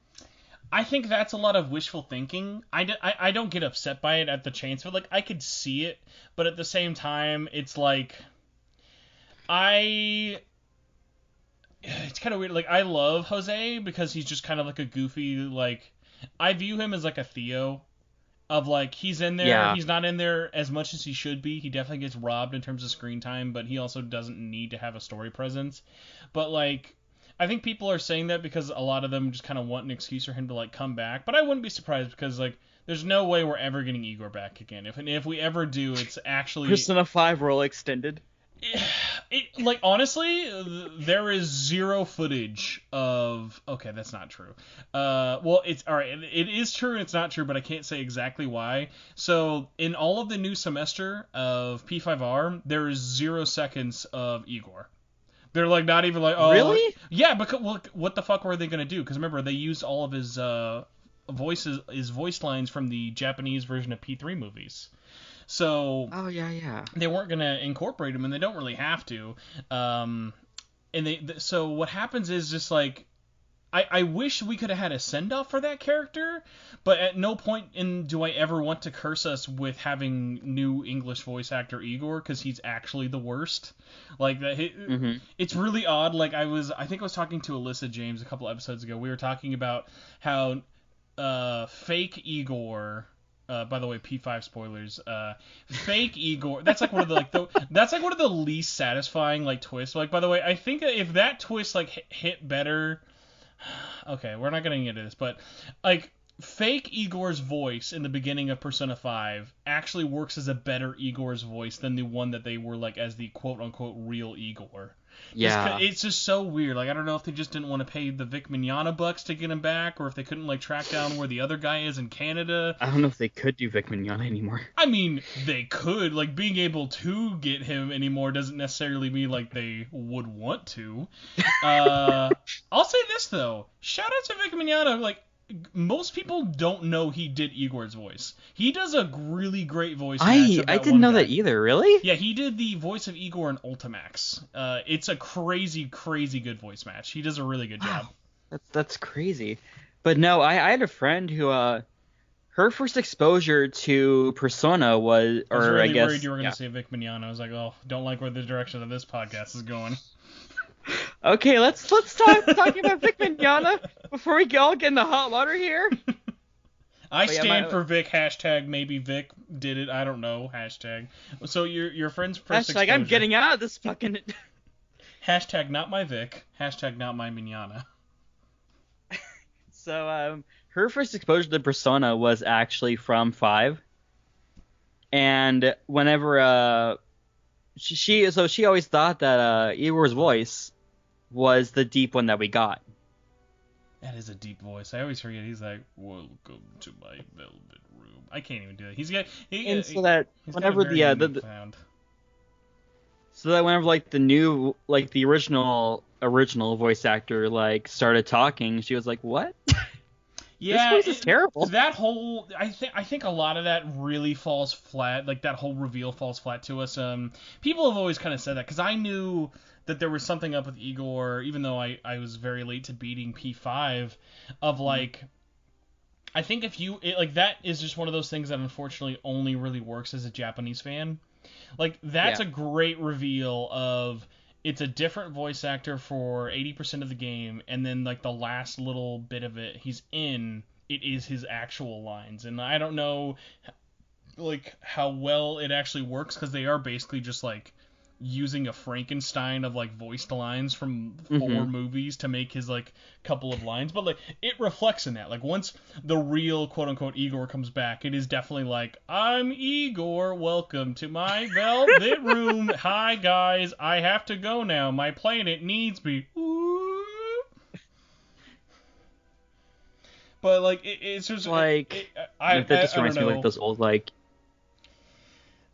I think that's a lot of wishful thinking. I don't get upset by it at the chance, but like I could see it, but at the same time, it's like it's kind of weird. Like I love Jose because he's just kind of like a goofy, like I view him as like a Theo. Of like he's in there, Yeah. He's not in there as much as he should be. He definitely gets robbed in terms of screen time, but he also doesn't need to have a story presence. But like I think people are saying that because a lot of them just kind of want an excuse for him to like come back. But I wouldn't be surprised because like there's no way we're ever getting Igor back again. If we ever do, it's actually Persona 5 Royal extended. Like honestly, there is zero footage of. Okay, that's not true. Well, it's all right. It is true and it's not true, but I can't say exactly why. So in all of the new semester of P5R, there is 0 seconds of Igor. They're like not even like, oh, really? Yeah, because what the fuck were they gonna do? Because remember they used all of his voice lines from the Japanese version of P3 movies. So oh yeah, they weren't gonna incorporate him, and they don't really have to. So what happens is just like I wish we could have had a send off for that character, but at no point do I ever want to curse us with having new English voice actor Igor, because he's actually the worst. Like that, It's really odd. Like I think I was talking to Alyssa James a couple episodes ago. We were talking about how fake Igor. By the way, P5 spoilers. Fake Igor. That's like one of the least satisfying like twists. Like by the way, I think that if that twist like hit better. Okay, we're not gonna get into this, but like fake Igor's voice in the beginning of Persona 5 actually works as a better Igor's voice than the one that they were like as the quote unquote real Igor. Yeah. It's just so weird. Like I don't know if they just didn't want to pay the Vic Mignogna bucks to get him back, or if they couldn't like track down where the other guy is in Canada. I don't know if they could do Vic Mignogna anymore. I mean, they could. Like being able to get him anymore doesn't necessarily mean like they would want to. I'll say this though. Shout out to Vic Mignogna. Like most people don't know he did Igor's voice. He does a really great voice. I didn't know that either. Really? Yeah, he did the voice of Igor in Ultimax. It's a crazy, crazy good voice match. He does a really good job. That's crazy. But no, I had a friend who her first exposure to Persona was, I was really I guess worried you were going to say Vic Mignogna. I was like, oh, don't like where the direction of this podcast is going. Okay, let's start talking about Vic Mignogna before we all get in the hot water here. I stand for Vic. Hashtag maybe Vic did it. I don't know. Hashtag. So your friend's first exposure. I'm getting out of this fucking. Hashtag not my Vic. Hashtag not my Mignogna. So her first exposure to Persona was actually from 5, and whenever she always thought that Igor's voice was the deep one that we got. That is a deep voice. I always forget. He's like, "Welcome to my velvet room." I can't even do it. He's got so that he's whenever got a very unique sound. So that whenever like the original voice actor like started talking, she was like, "What?" Yeah, this voice is terrible. That whole I think a lot of that really falls flat. Like that whole reveal falls flat to us. People have always kind of said that because I knew that there was something up with Igor, even though I was very late to beating P5. Of like, I think that is just one of those things that unfortunately only really works as a Japanese fan. Like that's a great reveal of. It's a different voice actor for 80% of the game, and then like the last little bit of it he's in, it is his actual lines. And I don't know like how well it actually works because they are basically just like using a Frankenstein of like voiced lines from 4 movies to make his like couple of lines, but like it reflects in that. Like once the real quote unquote Igor comes back, it is definitely like, "I'm Igor, welcome to my velvet room. Hi guys, I have to go now. My planet needs me." Ooh. But like it's just like that just reminds me like those old like.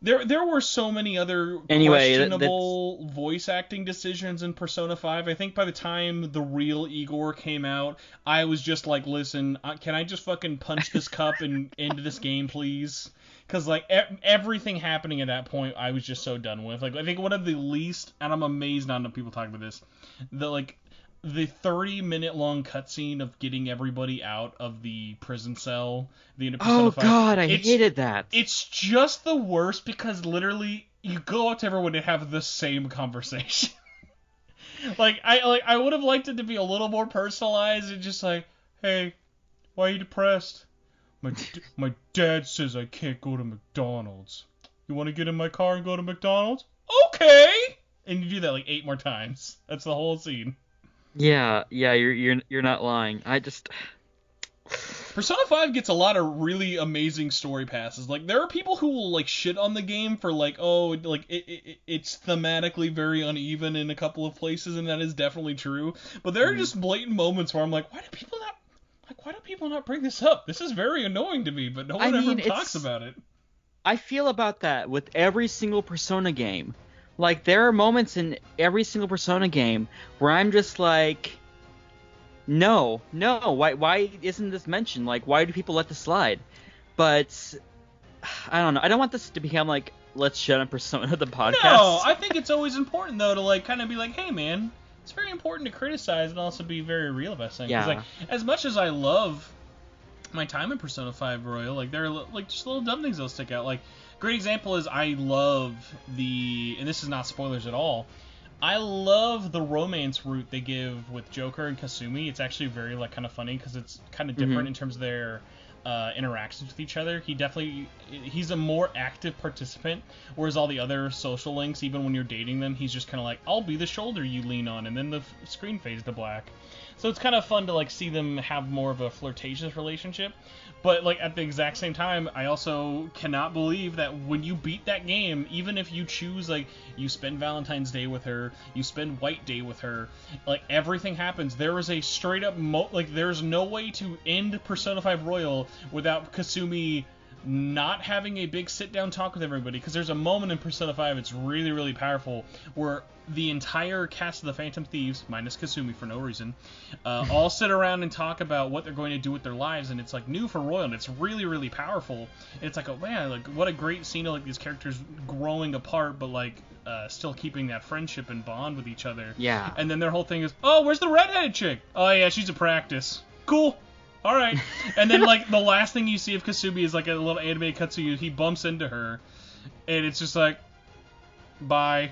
There were so many other questionable voice acting decisions in Persona 5. I think by the time the real Igor came out, I was just like, listen, can I just fucking punch this cup and end this game, please? Because like everything happening at that point, I was just so done with. Like I think one of the least, and I'm amazed not enough people talk about this, the 30-minute long cutscene of getting everybody out of the prison cell, the end of Persona 5. God, I hated that. It's just the worst because literally you go up to everyone and have the same conversation. I would have liked it to be a little more personalized and just like, "Hey, why are you depressed? My dad says I can't go to McDonald's. You want to get in my car and go to McDonald's? Okay!" And you do that like 8 more times. That's the whole scene. Yeah, you're not lying. Persona 5 gets a lot of really amazing story passes. Like there are people who will like shit on the game for like, oh, like it's thematically very uneven in a couple of places, and that is definitely true. But there are just blatant moments where I'm like, why do people not bring this up? This is very annoying to me, but no one ever talks about it. I feel about that with every single Persona game. Like, there are moments in every single Persona game where I'm just like, no, why isn't this mentioned? Like, why do people let this slide? But, I don't know. I don't want this to become like, let's shut on Persona, the podcast. No, I think it's always important, though, to like kind of be like, hey, man, it's very important to criticize and also be very real about things. Yeah. Like, as much as I love my time in Persona 5 Royal, like, there are like just little dumb things that'll stick out. Like, great example is I love and this is not spoilers at all, I love the romance route they give with Joker and Kasumi. It's actually very like kind of funny because it's kind of different in terms of their interactions with each other. He's a more active participant, whereas all the other social links, even when you're dating them, he's just kind of like, I'll be the shoulder you lean on, and then the screen fades to black. So it's kind of fun to like see them have more of a flirtatious relationship. But like at the exact same time, I also cannot believe that when you beat that game, even if you choose like you spend Valentine's Day with her, you spend White Day with her, like everything happens. There is a straight up there's no way to end Persona 5 Royal without Kasumi not having a big sit down talk with everybody, because there's a moment in Persona 5, it's really, really powerful, where the entire cast of the Phantom Thieves, minus Kasumi for no reason, all sit around and talk about what they're going to do with their lives, and it's like new for Royal, and it's really, really powerful. And it's like, oh man, like what a great scene of like these characters growing apart, but like still keeping that friendship and bond with each other. Yeah. And then their whole thing is, oh, where's the redheaded chick? Oh yeah, she's a practice. Cool. All right. And then like the last thing you see of Kasumi is like a little anime cutscene. He bumps into her, and it's just like, bye.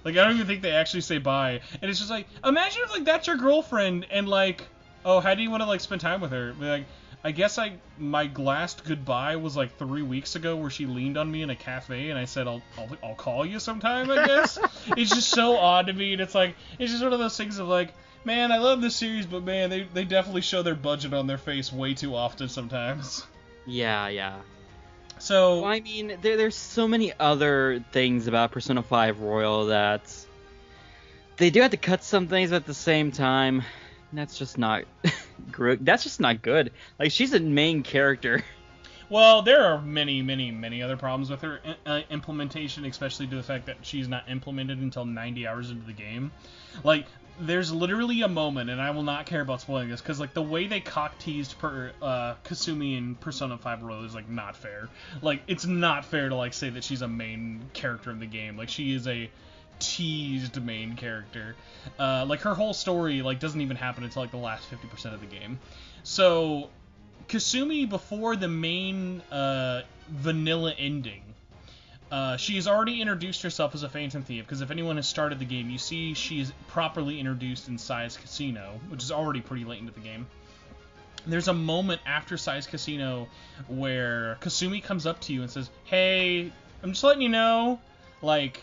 Like I don't even think they actually say bye. And it's just like, imagine if like that's your girlfriend, and like, oh, how do you want to like spend time with her? Be like, I guess my last goodbye was like 3 weeks ago, where she leaned on me in a cafe, and I said I'll call you sometime. I guess it's just so odd to me, and it's just one of those things of like, man, I love this series, but man, they definitely show their budget on their face way too often sometimes. Yeah. So, well, I mean, there's so many other things about Persona 5 Royal that they do have to cut some things, but at the same time, that's just not That's just not good. Like, she's a main character. Well, there are many, many, many other problems with her implementation, especially to the fact that she's not implemented until 90 hours into the game. Like, there's literally a moment, and I will not care about spoiling this, because, like, the way they cock-teased Kasumi in Persona 5 Royal is, like, not fair. Like, it's not fair to, like, say that she's a main character in the game. Like, she is a teased main character. Like, her whole story, like, doesn't even happen until, like, the last 50% of the game. So Kasumi, before the main vanilla ending, she has already introduced herself as a Phantom Thief, because if anyone has started the game, you see she is properly introduced in Sai's Casino, which is already pretty late into the game. There's a moment after Sai's Casino where Kasumi comes up to you and says, "Hey, I'm just letting you know, like,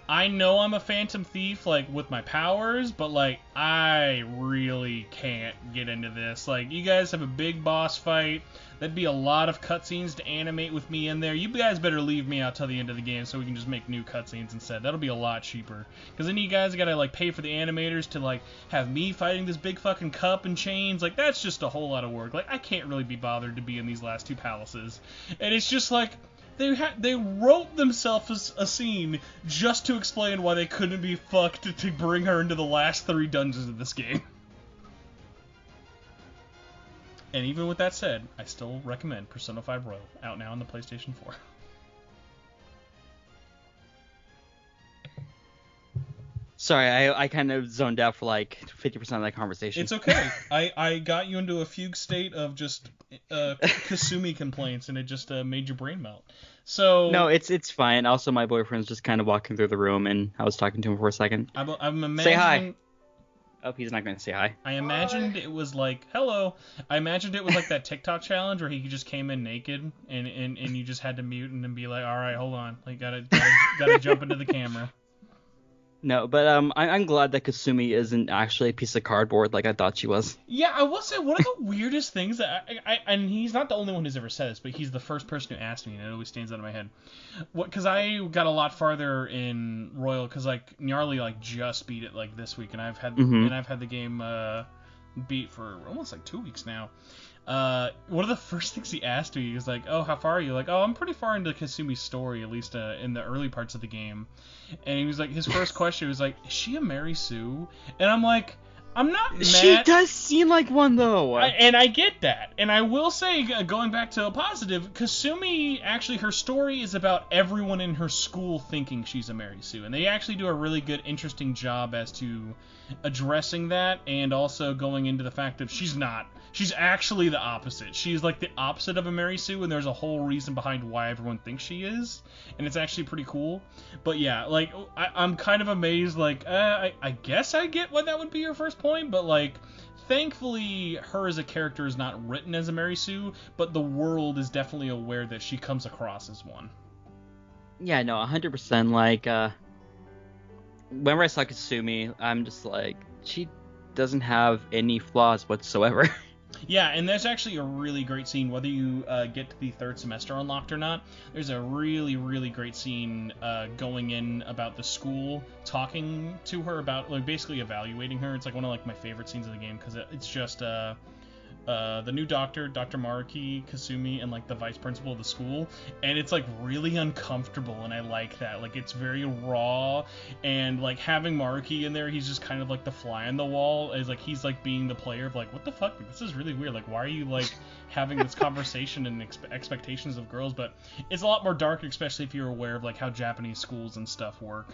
I know I'm a Phantom Thief, like, with my powers, but, like, I really can't get into this. Like, you guys have a big boss fight. That'd be a lot of cutscenes to animate with me in there. You guys better leave me out till the end of the game so we can just make new cutscenes instead. That'll be a lot cheaper. Because then you guys gotta, like, pay for the animators to, like, have me fighting this big fucking cup and chains. Like, that's just a whole lot of work. Like, I can't really be bothered to be in these last two palaces." And it's just like, they wrote themselves a scene just to explain why they couldn't be fucked to bring her into the last 3 dungeons of this game. And even with that said, I still recommend Persona 5 Royal, out now on the PlayStation 4. Sorry, I kind of zoned out for like 50% of that conversation. It's okay. I got you into a fugue state of just Kasumi complaints, and it just made your brain melt. So no, it's fine. Also, my boyfriend's just kind of walking through the room, and I was talking to him for a second. I'm imagining... Say hi. Oh, he's not going to say hi. I imagined it was like, hello. I imagined it was like that TikTok challenge where he just came in naked, and you just had to mute and then be like, all right, hold on. Like, gotta jump into the camera. No, but I'm glad that Kasumi isn't actually a piece of cardboard like I thought she was. Yeah, I will say, one of the weirdest things that and he's not the only one who's ever said this, but he's the first person who asked me, and it always stands out in my head. Because I got a lot farther in Royal, because like Gnarly like just beat it like this week, and I've had the game beat for almost like 2 weeks now. One of the first things he asked me was like, "Oh, how far are you?" Like, "Oh, I'm pretty far into Kasumi's story, at least in the early parts of the game." And he was like, his first question was like, "Is she a Mary Sue?" And I'm like, I'm not mad. She does seem like one, though. And I get that. And I will say, going back to a positive, Kasumi, actually, her story is about everyone in her school thinking she's a Mary Sue. And they actually do a really good, interesting job as to addressing that, and also going into the fact that she's not. She's actually the opposite. She's like the opposite of a Mary Sue, and there's a whole reason behind why everyone thinks she is. And it's actually pretty cool. But yeah, like, I'm kind of amazed, like, I guess I get why that would be your first point, but like, thankfully, her as a character is not written as a Mary Sue, but the world is definitely aware that she comes across as one. Yeah, no, 100%. Like, whenever I saw Kasumi, I'm just like, she doesn't have any flaws whatsoever. Yeah, and there's actually a really great scene, whether you get to the third semester unlocked or not. There's a really, really great scene going in about the school, talking to her about, like, basically evaluating her. It's like one of like my favorite scenes of the game, because it's just the new doctor, Dr. Maruki Kasumi, and like the vice principal of the school, and it's like really uncomfortable, and I like that. Like, it's very raw, and like having Maruki in there, he's just kind of like the fly on the wall, is like he's like being the player of like, what the fuck, this is really weird, like, why are you like having this conversation and expectations of girls? But it's a lot more dark, especially if you're aware of like how Japanese schools and stuff work.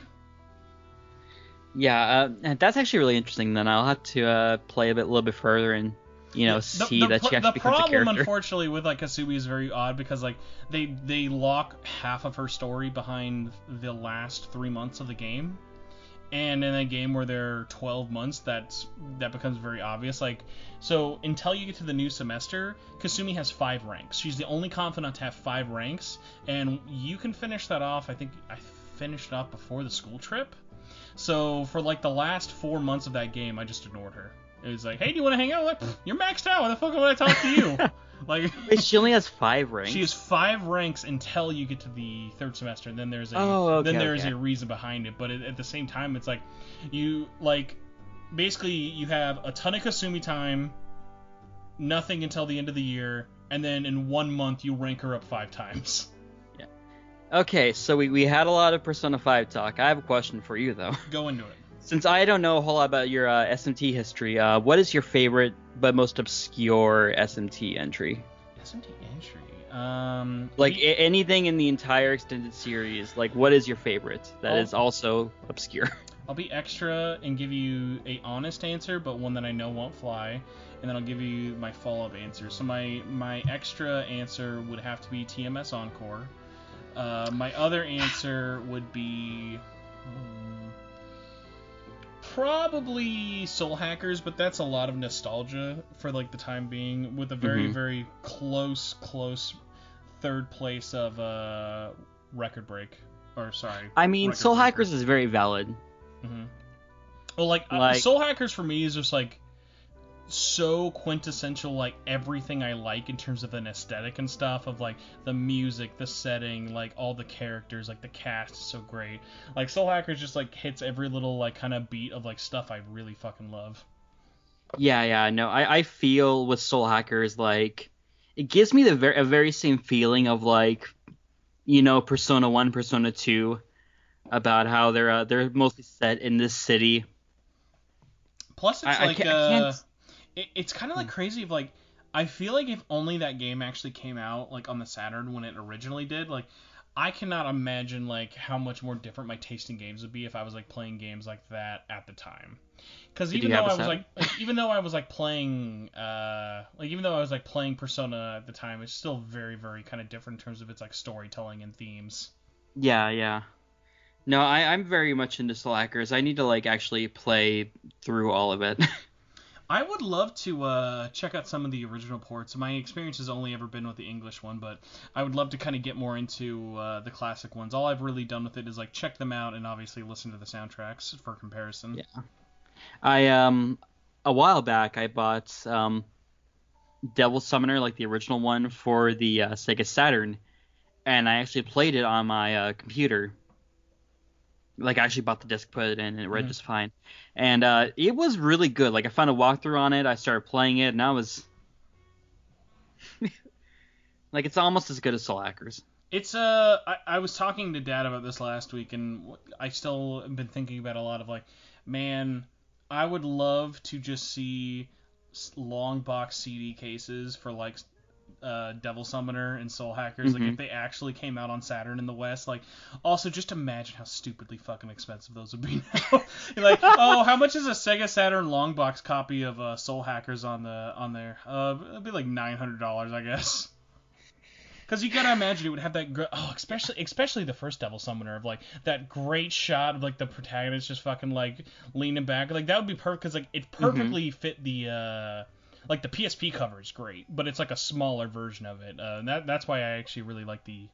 Yeah, that's actually really interesting. Then I'll have to play a little bit further and, you know, see that she actually becomes a character. The problem, unfortunately, with like Kasumi is very odd, because like they lock half of her story behind the last 3 months of the game, and in a game where there are 12 months, that becomes very obvious. Like, so until you get to the new semester, Kasumi has 5 ranks. She's the only confidant to have 5 ranks, and you can finish that off. I think I finished it off before the school trip. So for like the last 4 months of that game, I just ignored her. It was like, hey, do you want to hang out? Like, you're maxed out. Why the fuck would I talk to you? Like, wait, she only has 5 ranks? She has 5 ranks until you get to the third semester, and then there's a a reason behind it. But at the same time, it's like, you, like, basically you have a ton of Kasumi time, nothing until the end of the year, and then in 1 month you rank her up 5 times. Yeah. Okay, so we had a lot of Persona 5 talk. I have a question for you, though. Go into it. Since I don't know a whole lot about your SMT history, what is your favorite but most obscure SMT entry? SMT entry? Anything in the entire extended series, like what is your favorite that is also obscure? I'll be extra and give you a honest answer, but one that I know won't fly, and then I'll give you my follow-up answer. So my extra answer would have to be TMS Encore. My other answer would be probably Soul Hackers, but that's a lot of nostalgia for like the time being, with a very very close third place of Record Break. Or sorry. I mean, Record Soul Breaker. Hackers is very valid. Well, like Soul Hackers for me is just like so quintessential, like everything I like in terms of an aesthetic and stuff, of like the music, the setting, like all the characters, like the cast is so great. Like Soul Hackers just like hits every little like kind of beat of like stuff I really fucking love. Yeah, no, I feel with Soul Hackers, like it gives me a very same feeling of like, you know, Persona 1, Persona 2, about how they're mostly set in this city. Plus it's it's kind of like crazy of like, I feel like if only that game actually came out like on the Saturn when it originally did, like I cannot imagine like how much more different my taste in games would be if I was like playing games like that at the time. Because even though I was playing Persona at the time, it's still very very kind of different in terms of its like storytelling and themes. Yeah. No, I'm very much into Soul Hackers. I need to like actually play through all of it. I would love to check out some of the original ports. My experience has only ever been with the English one, but I would love to kind of get more into the classic ones. All I've really done with it is like check them out and obviously listen to the soundtracks for comparison. Yeah. I a while back I bought Devil Summoner, like the original one, for the Sega Saturn, and I actually played it on my computer. Like, I actually bought the disc, put it in, and it read just fine. And it was really good. Like, I found a walkthrough on it, I started playing it, and I was... like, it's almost as good as Soul Hackers. It's, I was talking to Dad about this last week, and I still have been thinking about a lot of, like, man, I would love to just see long box CD cases for, like, Devil Summoner and Soul Hackers, like if they actually came out on Saturn in the West. Like, also just imagine how stupidly fucking expensive those would be now. Like, oh, how much is a Sega Saturn long box copy of Soul Hackers on there? It'd be like $900, I guess. Because you gotta imagine it would have that especially the first Devil Summoner, of like that great shot of like the protagonist just fucking like leaning back. Like that would be perfect, because like it perfectly fit the like the PSP cover is great, but it's like a smaller version of it. That's why I actually really like the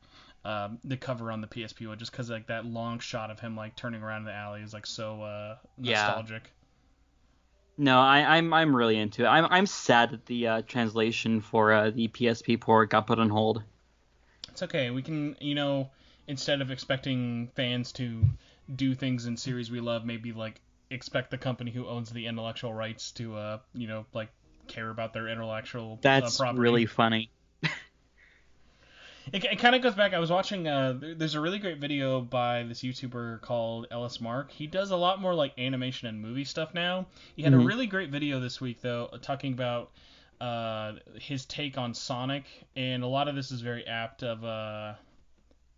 cover on the PSP one, just because like that long shot of him like turning around in the alley is like so nostalgic. No, I'm really into it. I'm sad that the translation for the PSP port got put on hold. It's okay. We can, instead of expecting fans to do things in series we love, maybe like expect the company who owns the intellectual rights to like care about their intellectual That's property. really funny. It kind of goes back. I was watching. There's a really great video by this YouTuber called Ellis Mark. He does a lot more like animation and movie stuff now. He had a really great video this week though, talking about his take on Sonic, and a lot of this is very apt of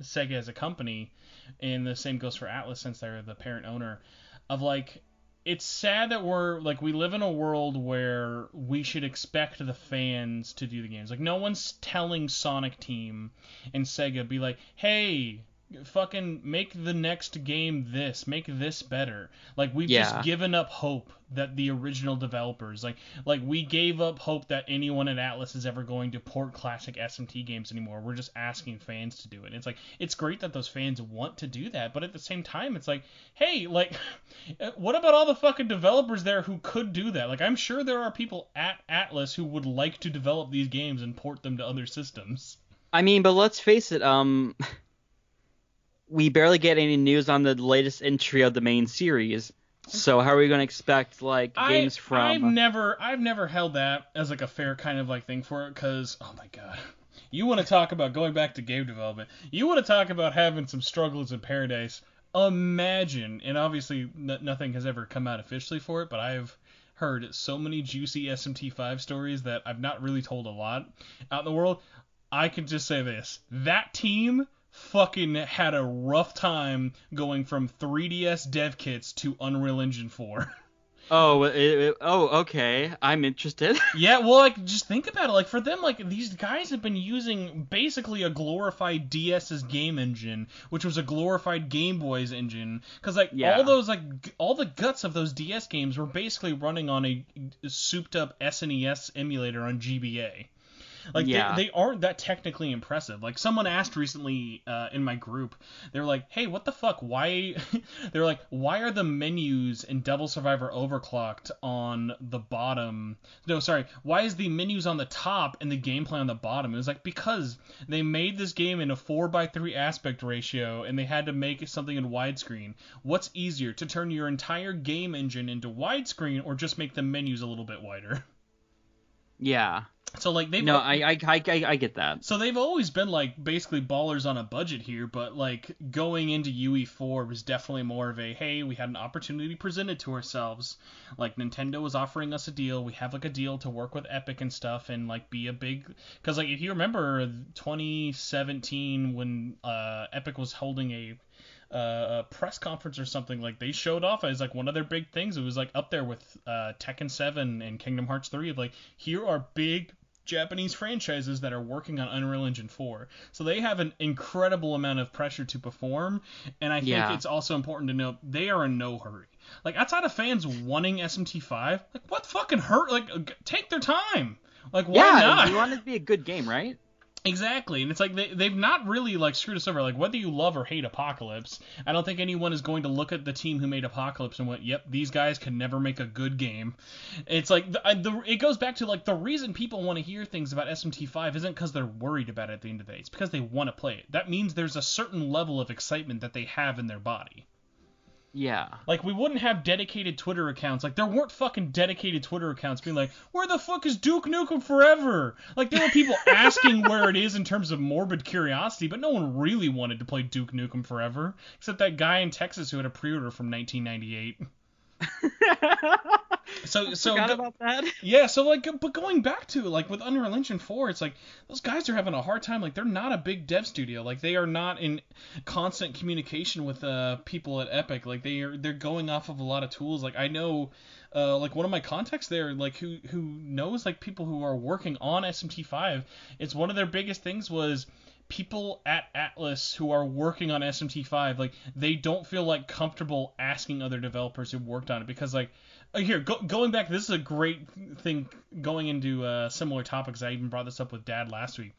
Sega as a company, and the same goes for Atlas since they're the parent owner. Of like, it's sad that we live in a world where we should expect the fans to do the games. Like, no one's telling Sonic Team and Sega, be like, hey, fucking make the next game this, make this better. Like, we've just given up hope that the original developers, like we gave up hope that anyone at Atlas is ever going to port classic SMT games anymore. We're just asking fans to do it. It's like, it's great that those fans want to do that, but at the same time, it's like, hey, like, what about all the fucking developers there who could do that? Like, I'm sure there are people at Atlas who would like to develop these games and port them to other systems. I mean, but let's face it, we barely get any news on the latest entry of the main series. So how are we going to expect like games I've from? never held that as like a fair kind of like thing for it, because oh my god, you want to talk about going back to game development, you want to talk about having some struggles in paradise. Imagine, and obviously nothing has ever come out officially for it, but I've heard so many juicy SMT5 stories that I've not really told a lot out in the world. I can just say this: that team fucking had a rough time going from 3DS dev kits to Unreal Engine 4. Oh, okay. I'm interested. Yeah, well, like, just think about it. Like, for them, like, these guys have been using basically a glorified DS's game engine, which was a glorified Game Boy's engine. Because, like, Yeah. all those, like, all the guts of those DS games were basically running on a souped-up SNES emulator on GBA. Like, Yeah. they aren't that technically impressive. Like, someone asked recently in my group, they were like, hey, what the fuck? Why? They were like, why are the menus in Double Survivor overclocked on the bottom? No, sorry. Why is the menus on the top and the gameplay on the bottom? It was like, because they made this game in a 4:3 aspect ratio and they had to make something in widescreen. What's easier, to turn your entire game engine into widescreen or just make the menus a little bit wider? Yeah. So like I get that. So they've always been like basically ballers on a budget here, but like going into UE4 was definitely more of a, hey, we had an opportunity presented to ourselves. Like Nintendo was offering us a deal. We have like a deal to work with Epic and stuff and like be a big, because like if you remember 2017 when Epic was holding a press conference or something, like they showed off as like one of their big things. It was like up there with Tekken 7 and Kingdom Hearts 3 of like, here are big Japanese franchises that are working on Unreal Engine 4. So they have an incredible amount of pressure to perform, and I think it's also important to note they are in no hurry. Like, outside of fans wanting SMT5, like, what fucking hurt? Like, take their time. Like, why not? You want it to be a good game, right? Exactly, and it's like they've not really like screwed us over. Like, whether you love or hate Apocalypse, I don't think anyone is going to look at the team who made Apocalypse and went, "Yep, these guys can never make a good game." It's like it goes back to like the reason people want to hear things about SMT5 isn't because they're worried about it at the end of the day. It's because they want to play it. That means there's a certain level of excitement that they have in their body. Yeah. Like, we wouldn't have dedicated Twitter accounts. Like, there weren't fucking dedicated Twitter accounts being like, where the fuck is Duke Nukem Forever? Like, there were people asking where it is in terms of morbid curiosity, but no one really wanted to play Duke Nukem Forever, except that guy in Texas who had a pre-order from 1998. Forgot about that. Yeah, so like, but going back to like with Unreal Engine 4, it's like those guys are having a hard time. Like, they're not a big dev studio. Like, they are not in constant communication with people at Epic. Like, they're going off of a lot of tools. Like, I know like one of my contacts there, like who knows like people who are working on SMT5. It's one of their biggest things was people at Atlas who are working on SMT5, like, they don't feel like comfortable asking other developers who've worked on it because, like, here, going back, this is a great thing going into similar topics. I even brought this up with Dad last week.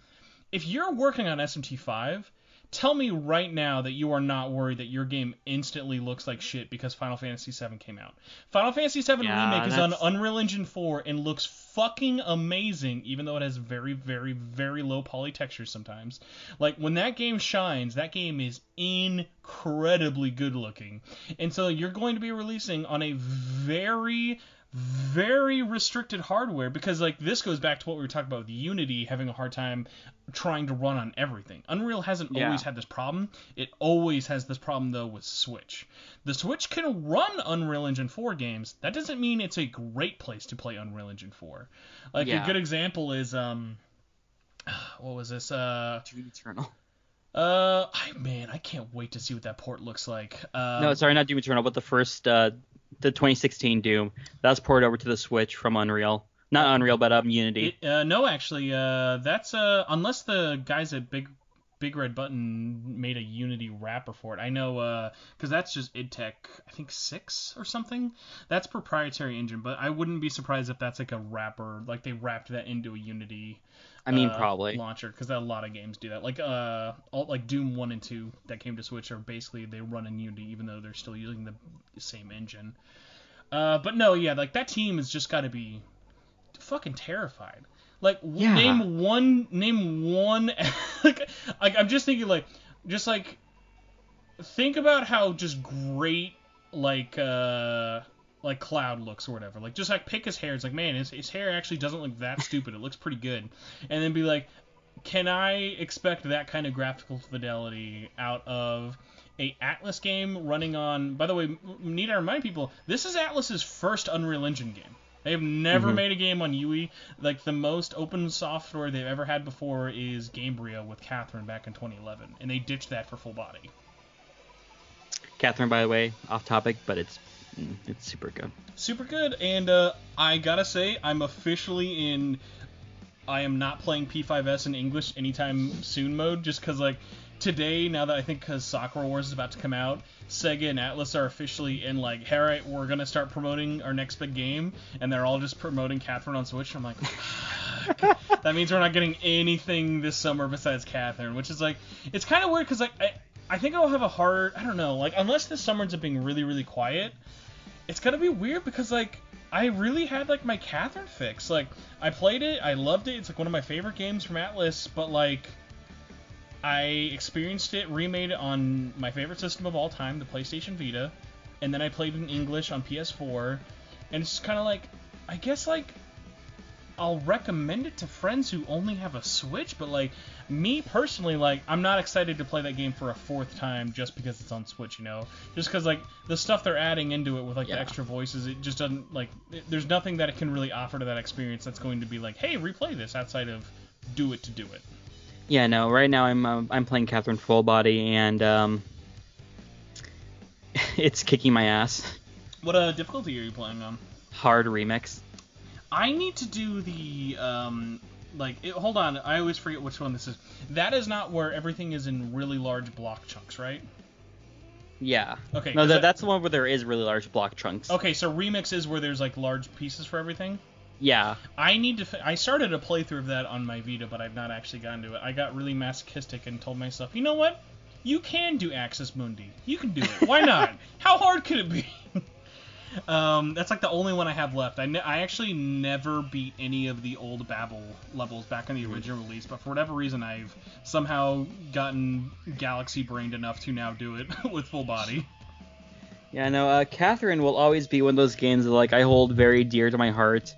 If you're working on SMT5, tell me right now that you are not worried that your game instantly looks like shit because Final Fantasy VII came out. Final Fantasy VII Remake is on Unreal Engine 4 and looks fucking amazing, even though it has very, very, very low poly textures sometimes. Like, when that game shines, that game is incredibly good looking. And so you're going to be releasing on a very, very restricted hardware, because like this goes back to what we were talking about with Unity having a hard time trying to run on everything. Unreal hasn't always had this problem. It always has this problem though with Switch. The Switch can run Unreal Engine 4 games. That doesn't mean it's a great place to play Unreal Engine 4. Like a good example is what was this? Doom Eternal. I can't wait to see what that port looks like. No, sorry, not Doom Eternal, but the first the 2016 Doom. That's ported over to the Switch from Unreal. Not Unreal, but Unity. No, actually, that's unless the guys at Big Red Button made a Unity wrapper for it. I know, because that's just idTech, I think 6 or something. That's proprietary engine, but I wouldn't be surprised if that's like a wrapper, like they wrapped that into a Unity. Probably launcher, because a lot of games do that. Like like Doom 1 and 2 that came to Switch are basically they run in Unity, even though they're still using the same engine. But no, yeah, like that team has just got to be fucking terrified. Like name one. Like I'm just thinking like, just like think about how just great like Cloud looks or whatever. Like just like pick his hair. It's like, man, his hair actually doesn't look that stupid. It looks pretty good. And then be like, can I expect that kind of graphical fidelity out of a Atlas game running on? By the way, need to remind people, this is Atlas's first Unreal Engine game. They have never made a game on UE. Like, the most open software they've ever had before is Gamebryo with Catherine back in 2011, and they ditched that for Full Body. Catherine, by the way, off topic, but it's super good. Super good, and I gotta say, I'm officially in I am not playing P5S in English anytime soon mode, just because, like, today, now that I think because Sakura Wars is about to come out, Sega and Atlas are officially in, like, hey, all right, we're going to start promoting our next big game, and they're all just promoting Catherine on Switch. I'm like, fuck. That means we're not getting anything this summer besides Catherine, which is, like, it's kind of weird, because, like, I think I'll have a hard, I don't know, like, unless this summer ends up being really, really quiet, it's going to be weird, because, like, I really had, like, my Catherine fix. Like, I played it, I loved it, it's, like, one of my favorite games from Atlas, but, like, I experienced it, remade it on my favorite system of all time, the PlayStation Vita, and then I played it in English on PS4, and it's just kind of like, I guess, like, I'll recommend it to friends who only have a Switch, but, like, me personally, like, I'm not excited to play that game for a fourth time just because it's on Switch, you know? Just because, like, the stuff they're adding into it with, like, the extra voices, it just doesn't, like, there's nothing that it can really offer to that experience that's going to be like, hey, replay this, outside of do it to do it. Yeah, no. Right now, I'm playing Catherine Full Body, and it's kicking my ass. What difficulty are you playing on? Hard remix. I need to do the hold on. I always forget which one this is. That is not where everything is in really large block chunks, right? Yeah. Okay. No, that's the one where there is really large block chunks. Okay, so remix is where there's like large pieces for everything. Yeah. I started a playthrough of that on my Vita, but I've not actually gotten to it. I got really masochistic and told myself, you know what? You can do Axis Mundi. You can do it. Why not? How hard could it be? That's like the only one I have left. I actually never beat any of the old Babel levels back in the original release, but for whatever reason I've somehow gotten galaxy-brained enough to now do it with Full Body. Yeah, no, Catherine will always be one of those games that, like, I hold very dear to my heart,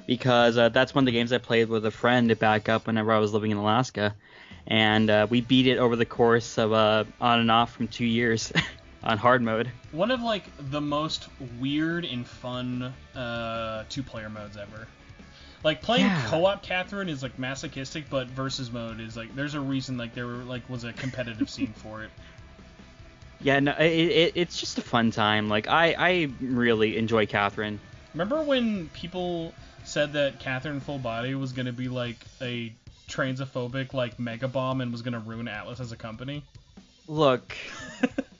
because that's one of the games I played with a friend back up whenever I was living in Alaska, and we beat it over the course of on and off from 2 years on hard mode. One of, like, the most weird and fun two-player modes ever. Like, playing co-op Catherine is, like, masochistic, but versus mode is, like, there's a reason, like, there was a competitive scene for it. Yeah, no, it's just a fun time. Like, I really enjoy Catherine. Remember when people said that Catherine Full Body was going to be, like, a transphobic, like, mega bomb and was going to ruin Atlas as a company? Look,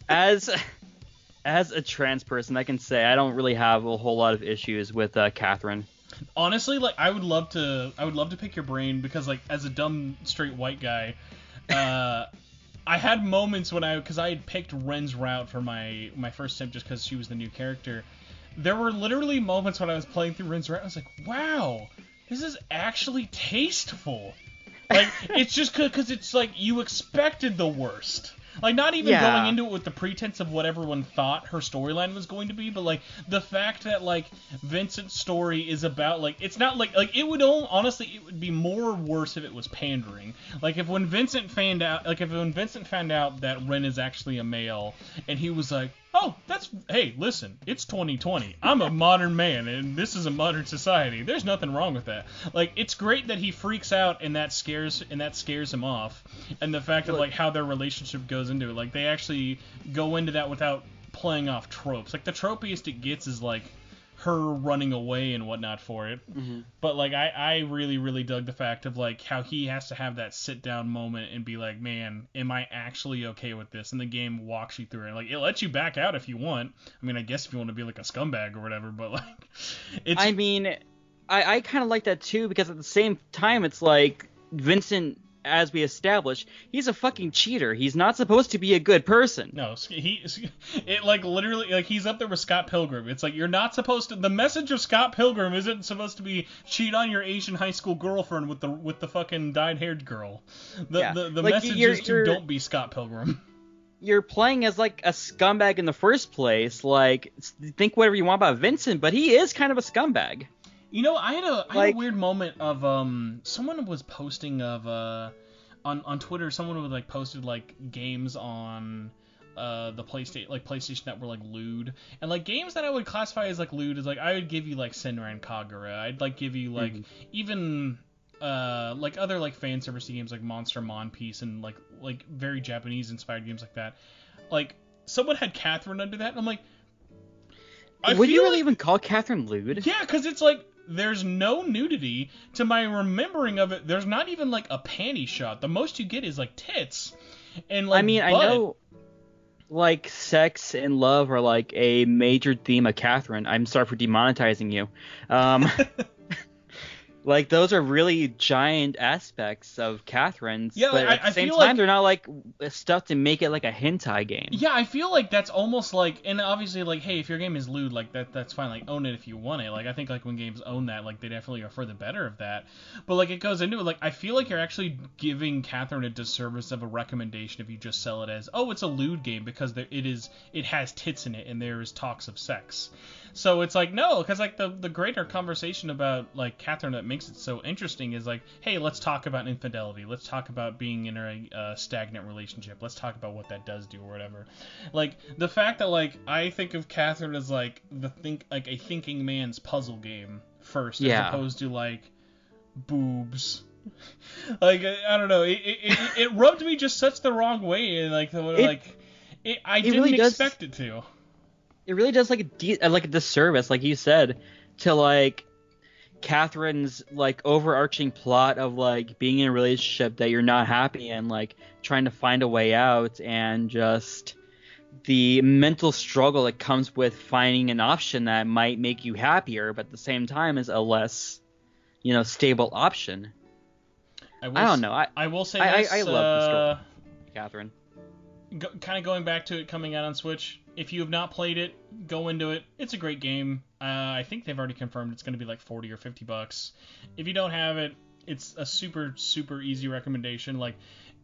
as a trans person, I can say I don't really have a whole lot of issues with Catherine. Honestly, like, I would love to pick your brain, because, like, as a dumb straight white guy, I had moments when because I had picked Ren's route for my first attempt just because she was the new character. There were literally moments when I was playing through Ren's route, I was like, wow, this is actually tasteful. Like, it's just because it's like you expected the worst. Like, not even going into it with the pretense of what everyone thought her storyline was going to be, but, like, the fact that, like, Vincent's story is about, like, it's not, like, it would honestly, it would be more worse if it was pandering. Like, when Vincent found out that Ren is actually a male, and he was like, oh, hey, listen, it's 2020. I'm a modern man, and this is a modern society. There's nothing wrong with that. Like, it's great that he freaks out, and that scares him off. And the fact that, like, how their relationship goes into it. Like, they actually go into that without playing off tropes. Like, the tropiest it gets is, like, her running away and whatnot for it. Mm-hmm. But, like, I really, really dug the fact of, like, how he has to have that sit-down moment and be like, man, am I actually okay with this? And the game walks you through it. Like, it lets you back out if you want. I mean, I guess if you want to be, like, a scumbag or whatever, but, like, it's... I mean, I kind of like that, too, because at the same time, it's like, Vincent, as we established, he's a fucking cheater. He's not supposed to be a good person. No, literally, like, he's up there with Scott Pilgrim. It's like, you're not supposed to, the message of Scott Pilgrim isn't supposed to be cheat on your Asian high school girlfriend with the fucking dyed-haired girl. The like, message is to don't be Scott Pilgrim. you're playing as like a scumbag in the first place. Like, think whatever you want about Vincent, but he is kind of a scumbag. You know, I had a Like, weird moment of someone was posting of on Twitter, someone was like posted like games on the PlayStation that were like lewd, and like games that I would classify as like lewd is like I would give you like Senran Kagura. I'd like give you like even like other like fan service games like Monster Monpiece and like very Japanese inspired games like that. Like someone had Catherine under that, and I'm like, would you really even call Catherine lewd? Yeah, because it's like there's no nudity. To my remembering of it, there's not even like a panty shot. The most you get is like tits and like. I mean, I know like sex and love are like a major theme of Catherine. I'm sorry for demonetizing you. Like, those are really giant aspects of Catherine's, yeah, but at the same time, like, they're not, like, stuff to make it, like, a hentai game. Yeah, I feel like that's almost like, and obviously, like, hey, if your game is lewd, like, that's fine, like, own it if you want it. Like, I think, like, when games own that, like, they definitely are for the better of that. But, like, it goes into it, like, I feel like you're actually giving Catherine a disservice of a recommendation if you just sell it as, oh, it's a lewd game, because it has tits in it, and there is talks of sex. So it's like, no, because like the greater conversation about like Catherine that makes it so interesting is like, hey, let's talk about infidelity. Let's talk about being in a stagnant relationship. Let's talk about what that does do or whatever. Like the fact that like I think of Catherine as like a thinking man's puzzle game first, as opposed to like boobs. Like I don't know, it rubbed me just such the wrong way, and like I didn't really expect it to. It really does like a disservice, like you said, to like Catherine's like overarching plot of like being in a relationship that you're not happy in, like trying to find a way out, and just the mental struggle that comes with finding an option that might make you happier, but at the same time is a less, stable option. I don't know. I will say this. I love the story, Catherine. Kind of going back to it coming out on Switch, if you have not played it, go into it. It's a great game. I think they've already confirmed it's going to be like $40 or $50. If you don't have it, it's a super, super easy recommendation. Like,